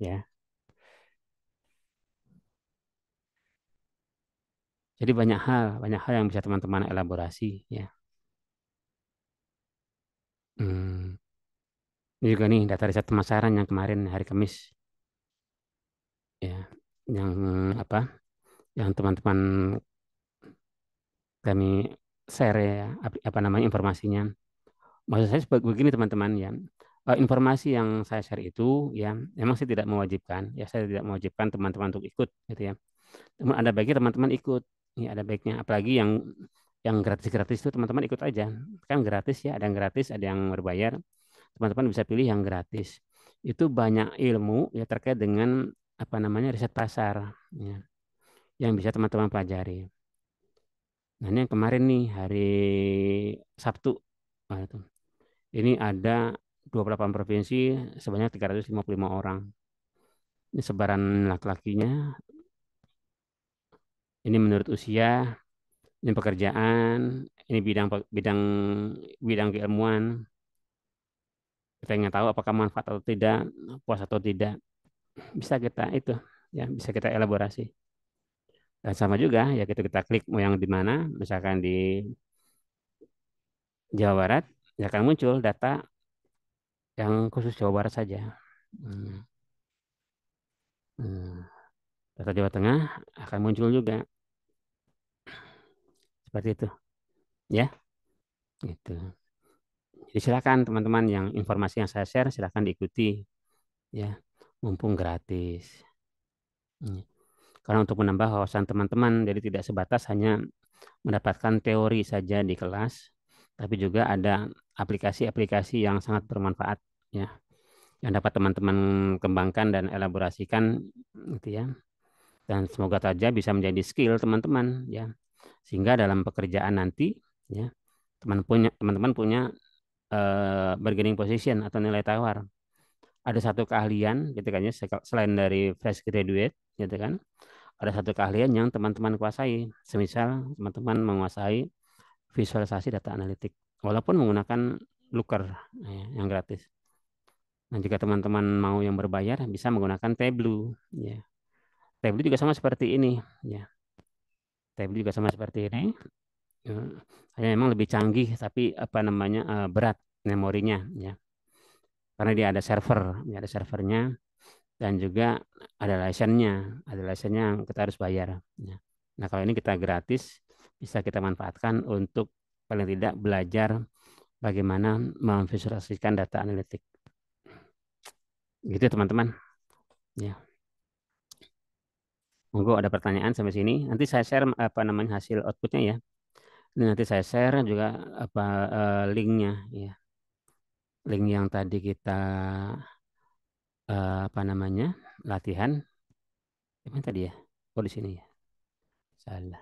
ya. Jadi banyak hal yang bisa teman-teman elaborasi, ya. Hmm. Ini juga nih data riset pemasaran yang kemarin hari Kamis, ya, yang apa, yang teman-teman kami share ya, apa namanya informasinya. Maksud saya seperti begini teman-teman ya. Informasi yang saya share itu ya memang saya tidak mewajibkan ya saya tidak mewajibkan teman-teman untuk ikut gitu ya. Namun ada baiknya teman-teman ikut. Ya ada baiknya apalagi yang gratis-gratis itu teman-teman ikut aja. Kan gratis ya, ada yang gratis, ada yang berbayar. Teman-teman bisa pilih yang gratis. Itu banyak ilmu ya terkait dengan apa namanya riset pasar ya yang bisa teman-teman pelajari. Nah, ini yang kemarin nih hari Sabtu. Nah, itu. Ini ada 28 provinsi sebanyak 355 orang. Ini sebaran laki-lakinya, ini menurut usia, ini pekerjaan, ini bidang bidang bidang keilmuan. Kita ingin tahu apakah manfaat atau tidak, puas atau tidak. Bisa kita itu ya, bisa kita elaborasi. Dan sama juga ya kita klik mau yang di mana, misalkan di Jawa Barat, ya akan muncul data yang khusus Jawa Barat saja. Hmm. Hmm. Data Jawa Tengah akan muncul juga seperti itu, ya. Gitu. Jadi silakan teman-teman yang informasi yang saya share silakan diikuti ya, mumpung gratis. Hmm. Karena untuk menambah wawasan teman-teman, jadi tidak sebatas hanya mendapatkan teori saja di kelas, tapi juga ada aplikasi-aplikasi yang sangat bermanfaat ya, yang dapat teman-teman kembangkan dan elaborasikan gitu ya. Dan semoga saja bisa menjadi skill teman-teman ya, sehingga dalam pekerjaan nanti ya teman-teman punya bargaining position atau nilai tawar. Ada satu keahlian gitu kan ya selain dari fresh graduate gitu kan. Ada satu keahlian yang teman-teman kuasai. Semisal teman-teman menguasai visualisasi data analitik walaupun menggunakan Looker yang gratis. Nah, jika teman-teman mau yang berbayar bisa menggunakan Tableau ya. tablet juga sama seperti ini, ya. Tablet juga sama seperti ini. Eh, Hanya memang lebih canggih, tapi apa namanya berat memorinya, ya. Karena dia ada server, ya, ada servernya dan juga ada license yang kita harus bayar. Ya. Nah, kalau ini kita gratis, bisa kita manfaatkan untuk paling tidak belajar bagaimana memvisualisasikan data analitik. Gitu teman-teman. Ya, monggo ada pertanyaan sampai sini. Nanti saya share apa namanya hasil outputnya ya. Ini nanti saya share juga apa linknya ya. Link yang tadi kita apa namanya latihan. Gimana tadi ya? Oh di sini ya. Salah.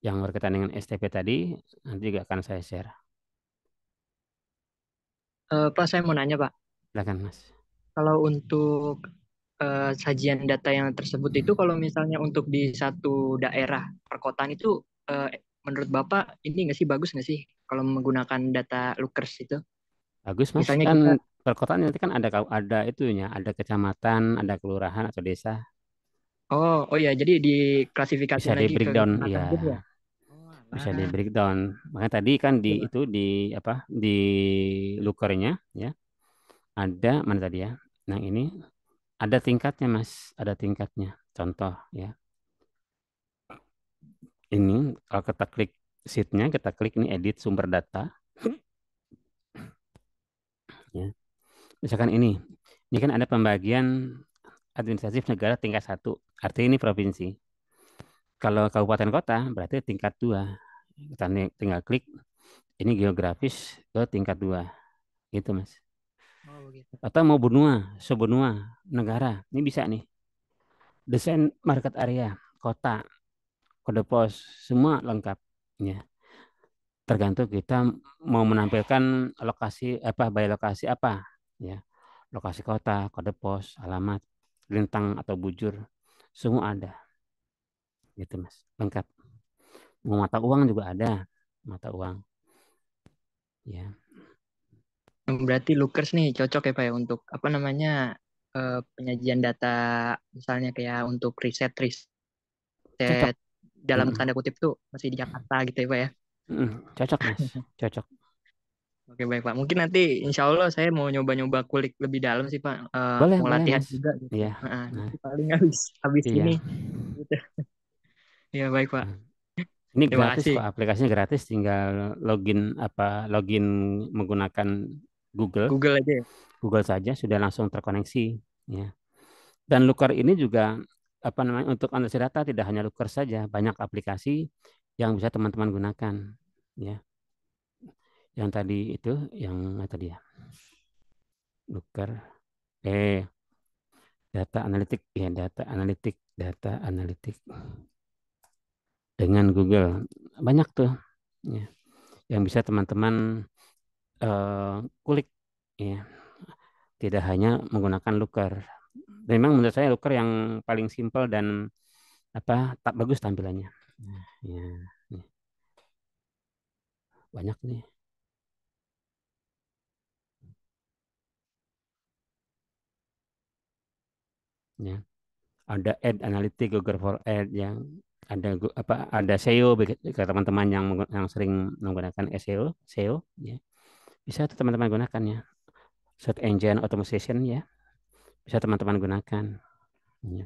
Yang berkaitan dengan STP tadi nanti juga akan saya share. Pak, saya mau nanya, Pak. Silakan Mas. Kalau untuk sajian data yang tersebut itu, kalau misalnya untuk di satu daerah perkotaan itu, eh, menurut Bapak ini nggak sih, bagus nggak sih kalau menggunakan data Lookers itu? Bagus Mas. Misalnya Kan kita, perkotaan nanti kan ada itunya, ada kecamatan, ada kelurahan atau desa. oh oh ya, jadi Bisa diklasifikasiin di lagi ke breakdown kecamatan ya. gitu ya? Oh, Bisa di alah. breakdown. Makanya tadi kan di Iya, Pak. itu di apa di lookernya ya ada mana tadi ya. Nah ini ada tingkatnya Mas, ada tingkatnya. Contoh ya. Ini kalau kita klik sheetnya, kita klik ini edit sumber data ya. Misalkan ini kan ada pembagian administratif negara tingkat satu. Artinya ini provinsi. Kalau kabupaten kota berarti tingkat dua. Kita tinggal klik ini geografis ke tingkat dua gitu Mas. Oh, begitu. Atau mau benua, sebenua negara. Ini bisa nih. Desain market area, kota, kode pos, semua lengkap. Ya, tergantung kita mau menampilkan lokasi apa, by lokasi apa. Ya, lokasi kota, kode pos, alamat, lintang atau bujur, semua ada. Gitu mas, lengkap. Mau mata uang juga ada, mata uang. Ya, Berarti Lookers nih cocok ya Pak ya untuk apa namanya, penyajian data, misalnya kayak untuk riset cocok. dalam Mm-mm. tanda kutip tuh masih di Jakarta gitu ya Pak ya. Mm-mm. Cocok mas, cocok. Oke, baik Pak. Mungkin nanti insya Allah saya mau nyoba-nyoba kulik lebih dalam sih Pak. Boleh, Mau boleh latihan mas. juga gitu. Iya, Nah, nah, nanti paling habis iya. ini gitu. Ya baik Pak. Nah, ini Terima gratis kasih. kok, aplikasinya gratis, tinggal login menggunakan Google, Google aja ya. Google saja sudah langsung terkoneksi, ya. Dan Looker ini juga apa namanya untuk analisis data tidak hanya Looker saja, banyak aplikasi yang bisa teman-teman gunakan, ya. Yang tadi itu, yang apa tadi ya, Looker, eh data analitik dengan Google banyak tuh, ya, yang bisa teman-teman kulik, ya. Tidak hanya menggunakan Looker. Memang menurut saya Looker yang paling simpel dan apa tak bagus tampilannya. Nah, ya, nih, banyak nih. Ya. Ada Ad Analytics, Google for Ad yang ada ada SEO bagi teman-teman yang sering menggunakan SEO ya. Bisa tuh teman-teman gunakan ya. Search Engine Automation ya. Bisa teman-teman gunakan ya.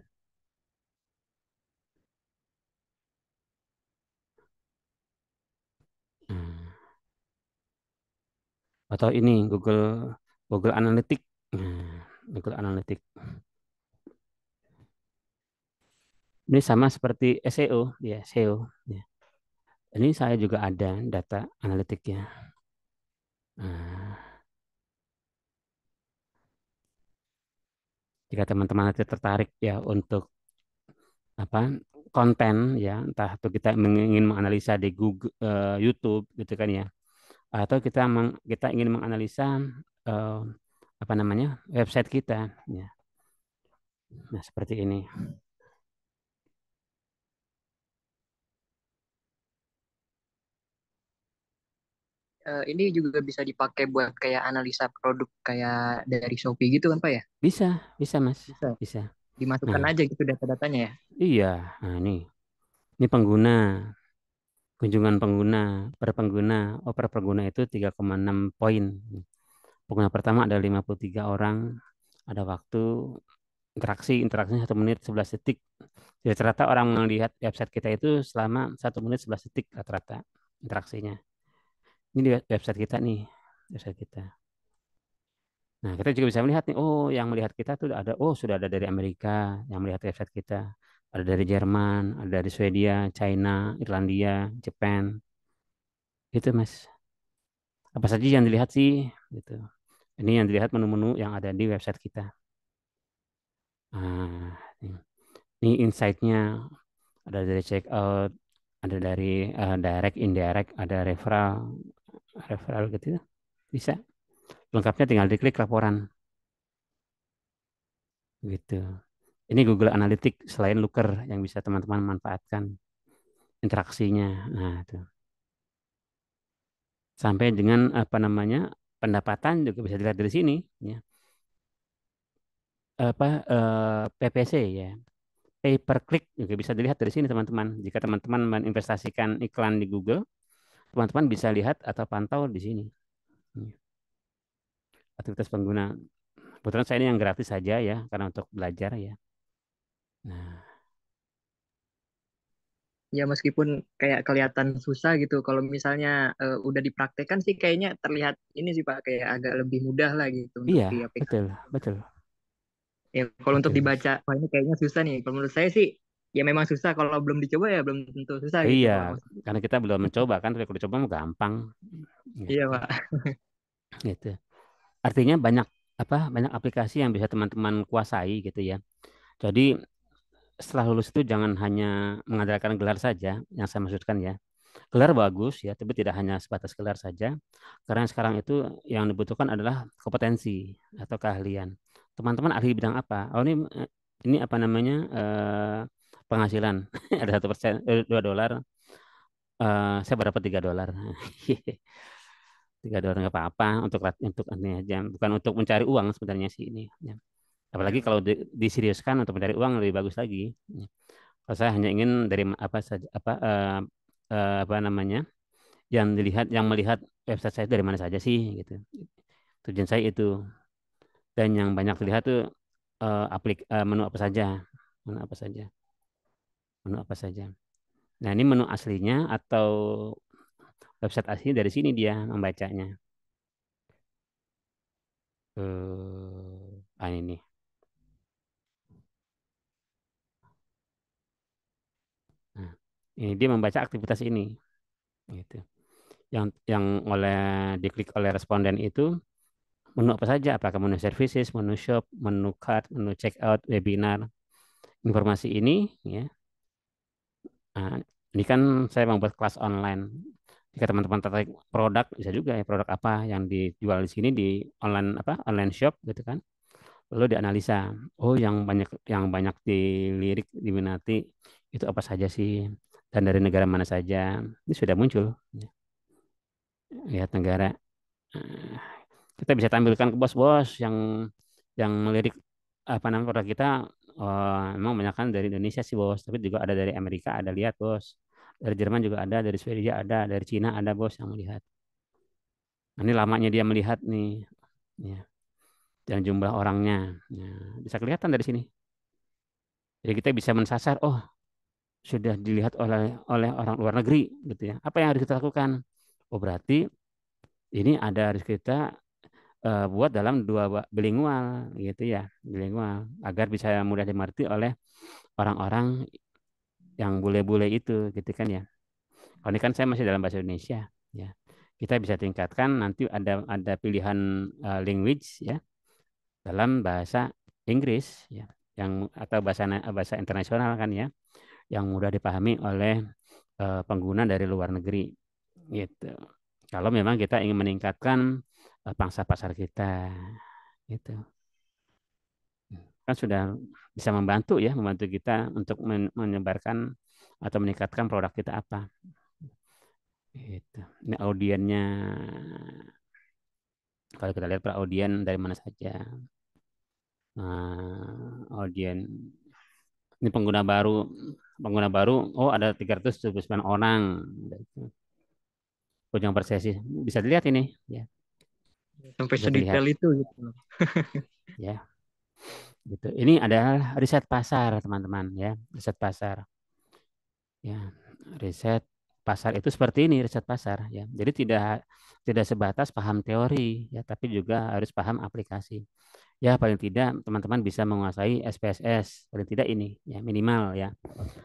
Nah, atau ini Google Analytics. Nah, Google Analytics. Ini sama seperti SEO, ya SEO. Ya. Ini saya juga ada data analitiknya. Nah, jika teman-teman nanti tertarik ya untuk apa konten ya, entah itu kita ingin menganalisa di Google, YouTube gitu kan ya, atau kita ingin menganalisa eh, apa namanya website kita, ya. Nah seperti ini. Ini juga bisa dipakai buat kayak analisa produk kayak dari Shopee gitu kan Pak ya? Bisa, bisa mas, Bisa. bisa. dimasukkan Nah, aja gitu data-datanya ya. iya. Nah, ini pengguna, kunjungan pengguna per pengguna. Oh, per pengguna itu 3,6 poin. Pengguna pertama ada 53 orang, ada waktu interaksinya 1 menit 11 detik. Jadi rata-rata orang melihat website kita itu selama 1 menit 11 detik rata-rata interaksinya. Ini di website kita nih, website kita. Nah, kita juga bisa melihat nih, oh yang melihat kita tuh ada, oh sudah ada dari Amerika yang melihat website kita. Ada dari Jerman, ada dari Swedia, China, Irlandia, Jepang. Gitu, Mas. Apa saja yang dilihat sih? Gitu. Ini yang dilihat menu-menu yang ada di website kita. Nah, ini insight-nya. Ada dari check out, ada dari direct, indirect, ada referral, referral gitu ya. Bisa. Lengkapnya tinggal diklik laporan gitu. Ini Google Analytics selain Looker yang bisa teman-teman manfaatkan interaksinya. Nah, itu. Sampai dengan apa namanya? Pendapatan juga bisa dilihat dari sini ya. Apa PPC ya. Pay per click juga bisa dilihat dari sini teman-teman. Jika teman-teman menginvestasikan iklan di Google, teman-teman bisa lihat atau pantau di sini. Ya. Aktivitas pengguna. Kebetulan saya ini yang gratis saja ya, karena untuk belajar ya. Nah, Ya meskipun kayak kelihatan susah gitu, kalau misalnya udah dipraktekkan sih kayaknya terlihat ini sih Pak kayak agak lebih mudah lah gitu untuk iya, betul, diaplikasikan. betul, Ya kalau untuk betul, Mas. dibaca, wah ini kayaknya susah nih. Kalau menurut saya sih ya memang susah. Kalau belum dicoba ya belum tentu susah gitu Iya, Pak. Maksudnya. karena kita belum mencoba kan, tapi kalau dicoba mah gampang, Iya gitu, Pak. gitu. Artinya banyak banyak aplikasi yang bisa teman-teman kuasai gitu ya. Jadi setelah lulus itu jangan hanya mengandalkan gelar saja, yang saya maksudkan ya. Gelar bagus ya, tapi tidak hanya sebatas gelar saja. Karena sekarang itu yang dibutuhkan adalah kompetensi atau keahlian. Teman-teman ahli bidang apa? Oh ini apa namanya penghasilan ada 1%, $2. Saya berdapat $3. $3 nggak apa-apa untuk ini aja, bukan untuk mencari uang sebenarnya sih ini. Ya. Apalagi Ya, kalau diseriuskan untuk mencari uang lebih bagus lagi. Ya. Kalau saya hanya ingin dari apa saja apa namanya yang melihat website saya dari mana saja sih gitu. Tujuan saya itu. Dan yang banyak dilihat tuh menu apa saja, menu apa saja, menu apa saja. Nah, ini menu aslinya atau website asli dari sini dia membacanya. Ini. Nah, ini dia membaca aktivitas ini gitu. Yang oleh diklik oleh responden itu menu apa saja, apakah menu services, menu shop, menu card, menu checkout, webinar. Informasi ini ya. Nah, ini kan saya membuat kelas online. Jika teman-teman tertarik produk, bisa juga ya produk apa yang dijual di sini di online shop gitu kan. Lalu dianalisa, oh yang banyak dilirik diminati itu apa saja sih dan dari negara mana saja. Ini sudah muncul. Lihat negara. Eh, Kita bisa tampilkan ke bos-bos yang melirik apa namanya produk kita. Oh, emang banyak kan dari Indonesia sih bos, tapi juga ada dari Amerika, ada lihat bos. Dari Jerman juga ada, dari Swedia ada, dari Cina ada bos yang melihat. Nah, ini lamanya dia melihat nih, ya, dan jumlah orangnya. Ya, bisa kelihatan dari sini. Jadi kita bisa mensasar, oh sudah dilihat oleh oleh orang luar negeri gitu ya. Apa yang harus kita lakukan? Oh berarti ini ada harus kita buat dalam dua bilingual gitu ya, bilingual agar bisa mudah dimengerti oleh orang-orang yang bule-bule itu gitu kan ya. Kalau ini kan saya masih dalam bahasa Indonesia ya. Kita bisa tingkatkan nanti ada pilihan language ya dalam bahasa Inggris ya yang atau bahasa internasional kan ya yang mudah dipahami oleh pengguna dari luar negeri gitu. Kalau memang kita ingin meningkatkan pangsa pasar kita gitu. Kan sudah bisa membantu kita untuk menyebarkan atau meningkatkan produk kita apa. Gitu. Ini audiennya, kalau kita lihat per audien dari mana saja. Audien ini pengguna baru, oh ada 379 orang. Kunjung per sesi bisa dilihat ini, ya Sampai bisa dilihat, sedetail itu gitu. ya gitu. Ini adalah riset pasar teman-teman, ya riset pasar, ya riset pasar itu seperti ini riset pasar, ya jadi tidak tidak sebatas paham teori, ya tapi juga harus paham aplikasi. Ya paling tidak teman-teman bisa menguasai SPSS paling tidak ini, ya minimal, ya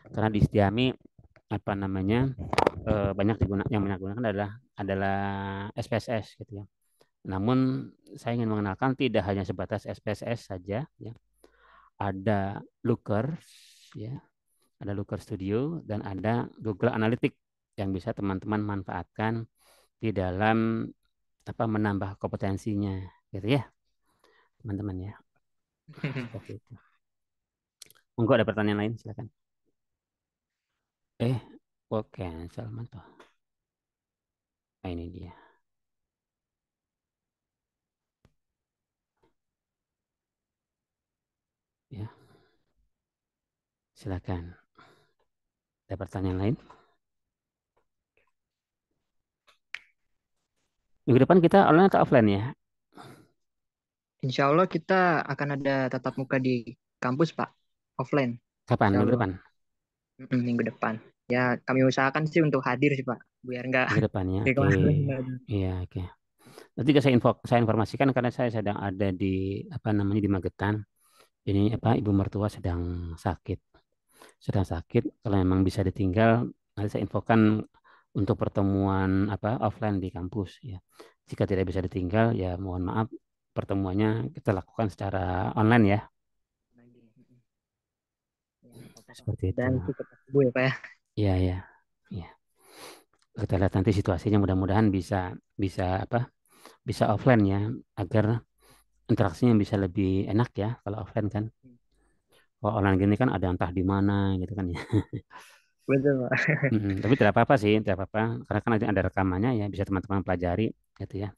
karena di Setiami apa namanya banyak yang menggunakan adalah SPSS gitu ya. Namun saya ingin mengenalkan tidak hanya sebatas SPSS saja, ya. Ada Looker, ya, ada Looker Studio dan ada Google Analytics yang bisa teman-teman manfaatkan di dalam apa menambah kompetensinya, gitu ya, teman-teman ya. Seperti itu. Monggo ada pertanyaan lain, silakan. Eh, kok cancel mantap. Nah, ini dia. Ya, silakan. Ada pertanyaan lain? Minggu depan kita online atau offline ya? Insya Allah kita akan ada tatap muka di kampus, Pak. Offline, Kapan? insya Minggu Allah. depan? Minggu depan. Ya, kami usahakan sih untuk hadir sih, Pak. Biar nggak Minggu depan ya. di Oke. kemarin. Iya, oke. Nanti saya informasikan karena saya sedang ada di apa namanya di Magetan. Ini apa ibu mertua sakit. Sedang sakit. Kalau memang bisa ditinggal, nanti saya infokan untuk pertemuan apa offline di kampus ya. Jika tidak bisa ditinggal, ya mohon maaf pertemuannya kita lakukan secara online ya. Ya, nggak apa-apa, Pak. Seperti itu. Dan cukup sembuh ya, Pak ya. Iya, iya. Iya. Kita lihat nanti situasinya mudah-mudahan bisa bisa apa? Bisa offline ya agar interaksinya bisa lebih enak ya kalau offline kan. Kalau online gini kan ada entah di mana gitu kan ya. Betul, Pak. Tapi tidak apa-apa sih, tidak apa-apa. Karena kan nanti ada rekamannya ya, bisa teman-teman pelajari gitu ya.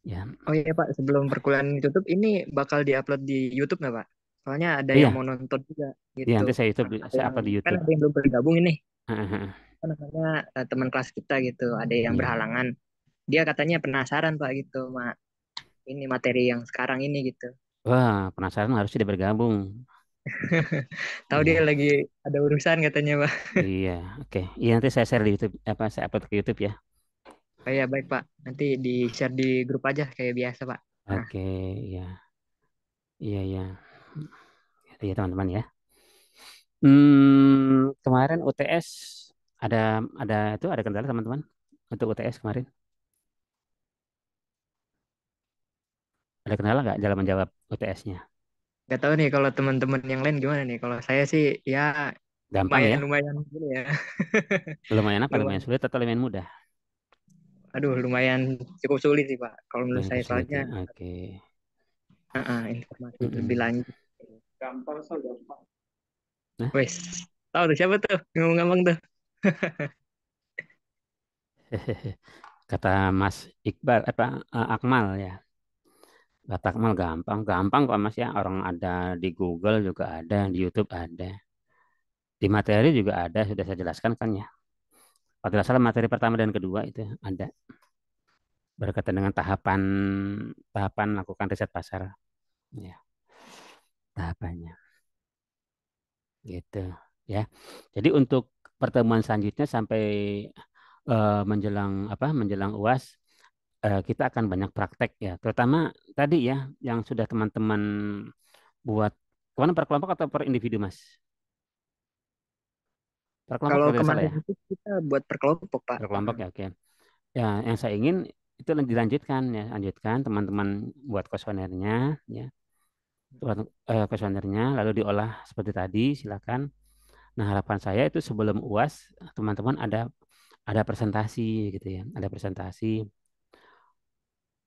Ya, Oh iya, Pak. Sebelum perkuliahan ditutup, ini bakal diupload di YouTube nggak, Pak? Soalnya ada yang iya, mau nonton juga iya gitu. nanti saya YouTube, Ada saya yang upload di kan YouTube. ada yang belum bergabung ini. Apa namanya teman kelas kita gitu. Ada yang Iya. berhalangan. Dia katanya penasaran, Pak, gitu, Mak. Ini materi yang sekarang ini gitu. Wah, penasaran harus tidak bergabung. Tahu dia Iya, lagi ada urusan katanya, Pak. iya, oke. Iya nanti saya share di YouTube, apa saya upload ke YouTube ya. Oh iya, baik, Pak. Nanti di-share di grup aja kayak biasa, Pak. Nah, Oke, iya, iya, iya, iya teman-teman ya. Kemarin UTS ada ada kendala teman-teman untuk UTS kemarin. Ada kendala nggak dalam menjawab UTS-nya? nggak tahu nih kalau teman-teman yang lain gimana nih. Kalau saya sih ya Gampang lumayan ya? lumayan gini ya. Lumayan apa? Lumayan Lumayan. sulit atau lumayan mudah? Aduh, lumayan cukup sulit sih, Pak. Kalau menurut Lumayan saya sulit soalnya ya. Oke. informasi lebih Mm-mm. lanjut. Gampang so gampang. Nah, Wes, tahu tuh siapa tuh? Ngomong-ngomong tuh. kata Mas Iqbal apa Akmal ya. Kata Akmal gampang, gampang kok Mas ya. Orang ada di Google juga ada, di YouTube ada. Di materi juga ada, sudah saya jelaskan kan ya. Kalau tidak salah materi pertama dan kedua itu ada berkaitan dengan tahapan tahapan melakukan riset pasar ya, tahapannya gitu ya. Jadi untuk pertemuan selanjutnya sampai menjelang apa menjelang UAS kita akan banyak praktek ya, terutama tadi ya yang sudah teman-teman buat kemana per kelompok atau per individu Mas? Per kelompok Kalau kalau tidak salah kemarin ya, itu kita buat per kelompok, Pak. per kelompok ya oke. Ya yang saya ingin itu dilanjutkan ya, lanjutkan teman-teman buat kuesionernya ya, buat kuesionernya lalu diolah seperti tadi silakan. Nah harapan saya itu sebelum UAS teman-teman ada presentasi gitu ya, ada presentasi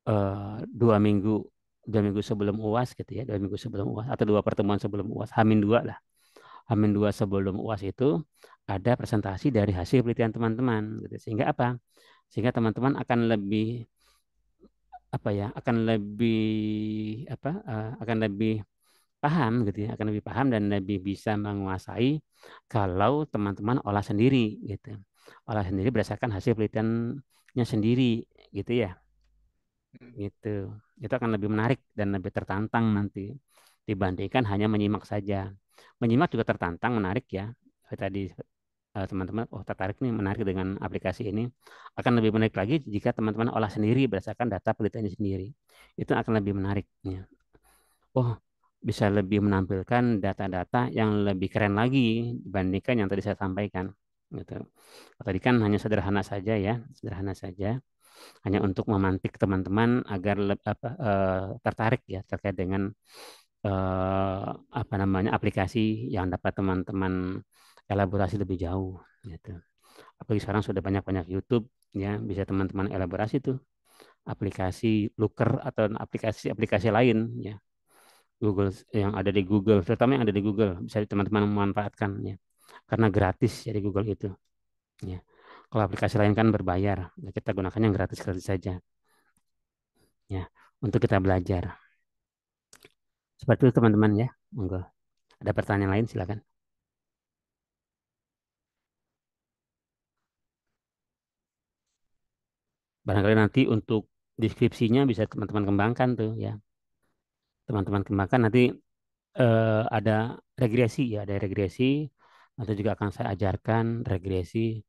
2 minggu 2 minggu sebelum UAS gitu ya, 2 minggu sebelum UAS atau 2 pertemuan sebelum UAS, Hamin 2 lah, Hamin 2 sebelum UAS itu ada presentasi dari hasil penelitian teman-teman gitu. Sehingga apa? Sehingga teman-teman akan lebih apa ya, akan lebih apa, akan lebih paham gitu ya, akan lebih paham dan lebih bisa menguasai kalau teman-teman olah sendiri gitu. Olah sendiri berdasarkan hasil penelitiannya sendiri gitu ya. Hmm. Gitu. Itu akan lebih menarik dan lebih tertantang nanti dibandingkan hanya menyimak saja. Menyimak juga tertantang, menarik ya. Seperti tadi teman-teman, oh tertarik nih, menarik dengan aplikasi ini. Akan lebih menarik lagi jika teman-teman olah sendiri berdasarkan data penelitiannya sendiri. Itu akan lebih menarik ya. Oh, bisa lebih menampilkan data-data yang lebih keren lagi dibandingkan yang tadi saya sampaikan. Gitu. Tadi kan hanya sederhana saja ya, sederhana saja, hanya untuk memantik teman-teman agar tertarik ya terkait dengan apa namanya aplikasi yang dapat teman-teman elaborasi lebih jauh gitu. Apalagi sekarang sudah banyak-banyak YouTube ya, bisa teman-teman elaborasi tuh aplikasi Looker atau aplikasi-aplikasi lain ya. Google yang ada di Google, terutama yang ada di Google bisa teman-teman memanfaatkan ya. Karena gratis ya di Google itu ya. Kalau aplikasi lain kan berbayar, ya kita gunakan yang gratis-gratis saja ya untuk kita belajar. Seperti itu teman-teman ya. Monggo. Ada pertanyaan lain silakan. Barangkali nanti untuk deskripsinya bisa teman-teman kembangkan tuh ya. Teman-teman kembangkan nanti ada regresi ya, ada regresi. Nanti juga akan saya ajarkan regresi.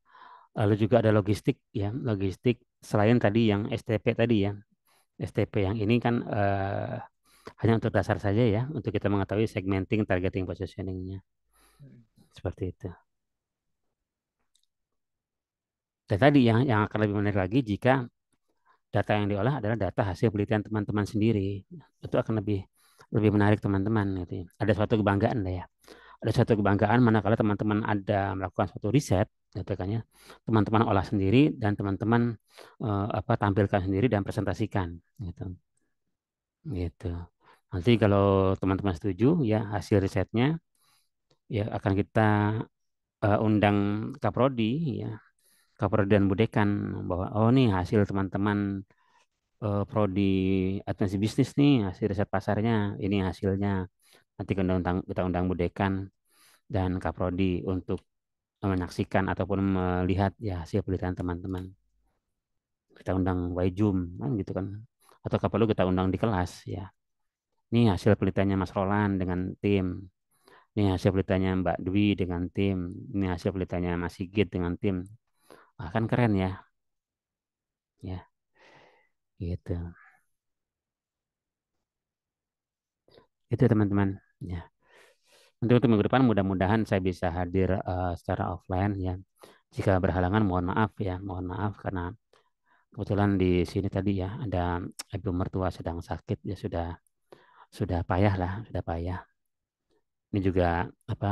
Lalu juga ada logistik ya, logistik selain tadi yang STP tadi ya. STP yang ini kan hanya untuk dasar saja ya, untuk kita mengetahui segmenting, targeting, positioningnya. Hmm. Seperti itu. Dan tadi yang akan lebih menarik lagi jika data yang diolah adalah data hasil penelitian teman-teman sendiri. Itu akan lebih lebih menarik teman-teman gitu ya. Ada suatu kebanggaan lah ya. Ada suatu kebanggaan manakala teman-teman ada melakukan suatu riset gitu kan ya. Teman-teman olah sendiri dan teman-teman tampilkan sendiri dan presentasikan gitu. Gitu. Nanti kalau teman-teman setuju ya hasil risetnya ya akan kita undang Kaprodi ya. Kaprodi dan Budekan bahwa oh nih hasil teman-teman prodi atensi bisnis nih hasil riset pasarnya ini hasilnya nanti kita undang Budekan dan Kaprodi untuk menyaksikan ataupun melihat ya hasil penelitian teman-teman kita undang Waijum kan gitu kan atau kalau perlu kita undang di kelas ya ini hasil penelitiannya Mas Roland dengan tim ini hasil penelitiannya Mbak Dwi dengan tim ini hasil penelitiannya Mas Sigit dengan tim kan keren ya ya gitu itu teman-teman ya. Nanti untuk minggu depan mudah-mudahan saya bisa hadir secara offline ya. Jika berhalangan mohon maaf ya, mohon maaf karena kebetulan di sini tadi ya ada ibu mertua sedang sakit ya sudah payah lah, sudah payah. Ini juga apa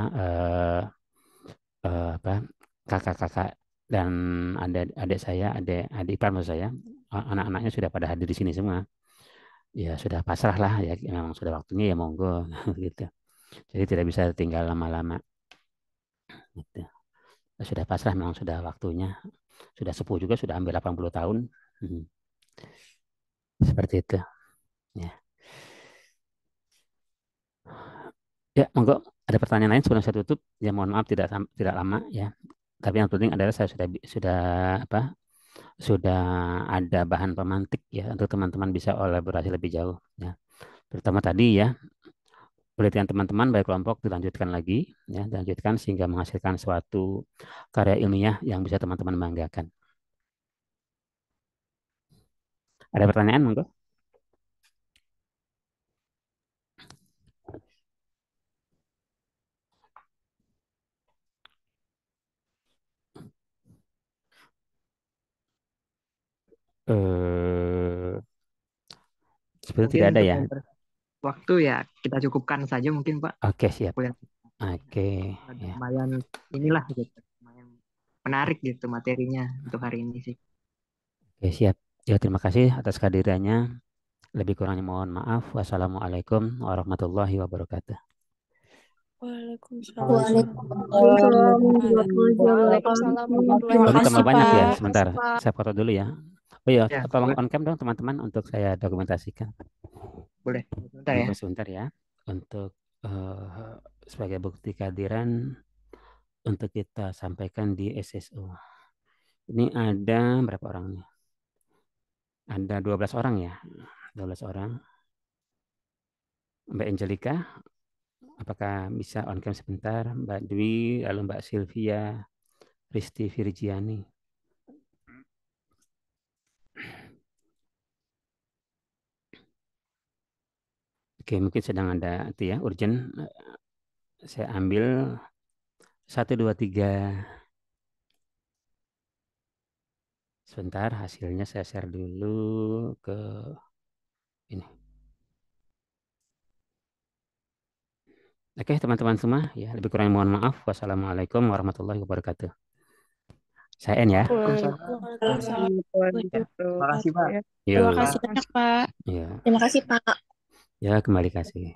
apa kakak-kakak dan adik saya, adik ipar maksud saya, anak-anaknya sudah pada hadir di sini semua. Ya sudah pasrah lah ya, memang sudah waktunya ya monggo gitu. Jadi tidak bisa tinggal lama-lama gitu. Sudah pasrah memang sudah waktunya. Sudah sepuh juga sudah hampir 80 tahun. Hmm, seperti itu ya. Ya, monggo ada pertanyaan lain sebelum saya tutup. Ya mohon maaf tidak lama ya. Tapi yang penting adalah saya sudah apa? Sudah ada bahan pemantik ya untuk teman-teman bisa elaborasi lebih jauh ya. Terutama tadi ya, penelitian teman-teman baik kelompok dilanjutkan lagi ya, dilanjutkan sehingga menghasilkan suatu karya ilmiah yang bisa teman-teman banggakan. Ada pertanyaan monggo? Eh, sepertinya Mungkin tidak ada untuk ya. waktu ya kita cukupkan saja mungkin Pak. Oke, siap. Aku yang Oke, ya. lumayan inilah gitu, lumayan menarik gitu materinya untuk hari ini sih. Oke, siap. Ya, terima kasih atas kehadirannya. Lebih kurangnya mohon maaf. Wassalamualaikum warahmatullahi wabarakatuh. Waalaikumsalam Waalaikumsalam warahmatullahi warahmatullahi Waalaikumsalam wabarakatuh. warahmatullahi Terima Oh, ini kasih, tambah wabarakatuh. banyak ya. Pak. Terima kasih, Sebentar, Pak. saya foto dulu ya. Oh iya, Ya, tolong boleh, on cam dong teman-teman untuk saya dokumentasikan. boleh. Sebentar ya. Tunggu sebentar ya. Untuk eh, sebagai bukti kehadiran untuk kita sampaikan di SSO. Ini ada berapa orang nih? Ada 12 orang ya, 12 orang. Mbak Angelika, apakah bisa on cam sebentar? Mbak Dwi, lalu Mbak Sylvia, Risti Virgiani. Oke, mungkin sedang ada itu ya, urgent. Saya ambil satu, dua, tiga. Sebentar, hasilnya saya share dulu ke ini. Oke, teman-teman semua, ya lebih kurang mohon maaf. Wassalamualaikum warahmatullahi wabarakatuh. Saya N ya. Waalaikumsalam. Waalaikumsalam Ya, warahmatullahi makasih Pak. wabarakatuh. Terima Yuk, kasih banyak, Pak. ya, Terima kasih, Pak. ya kembali kasih.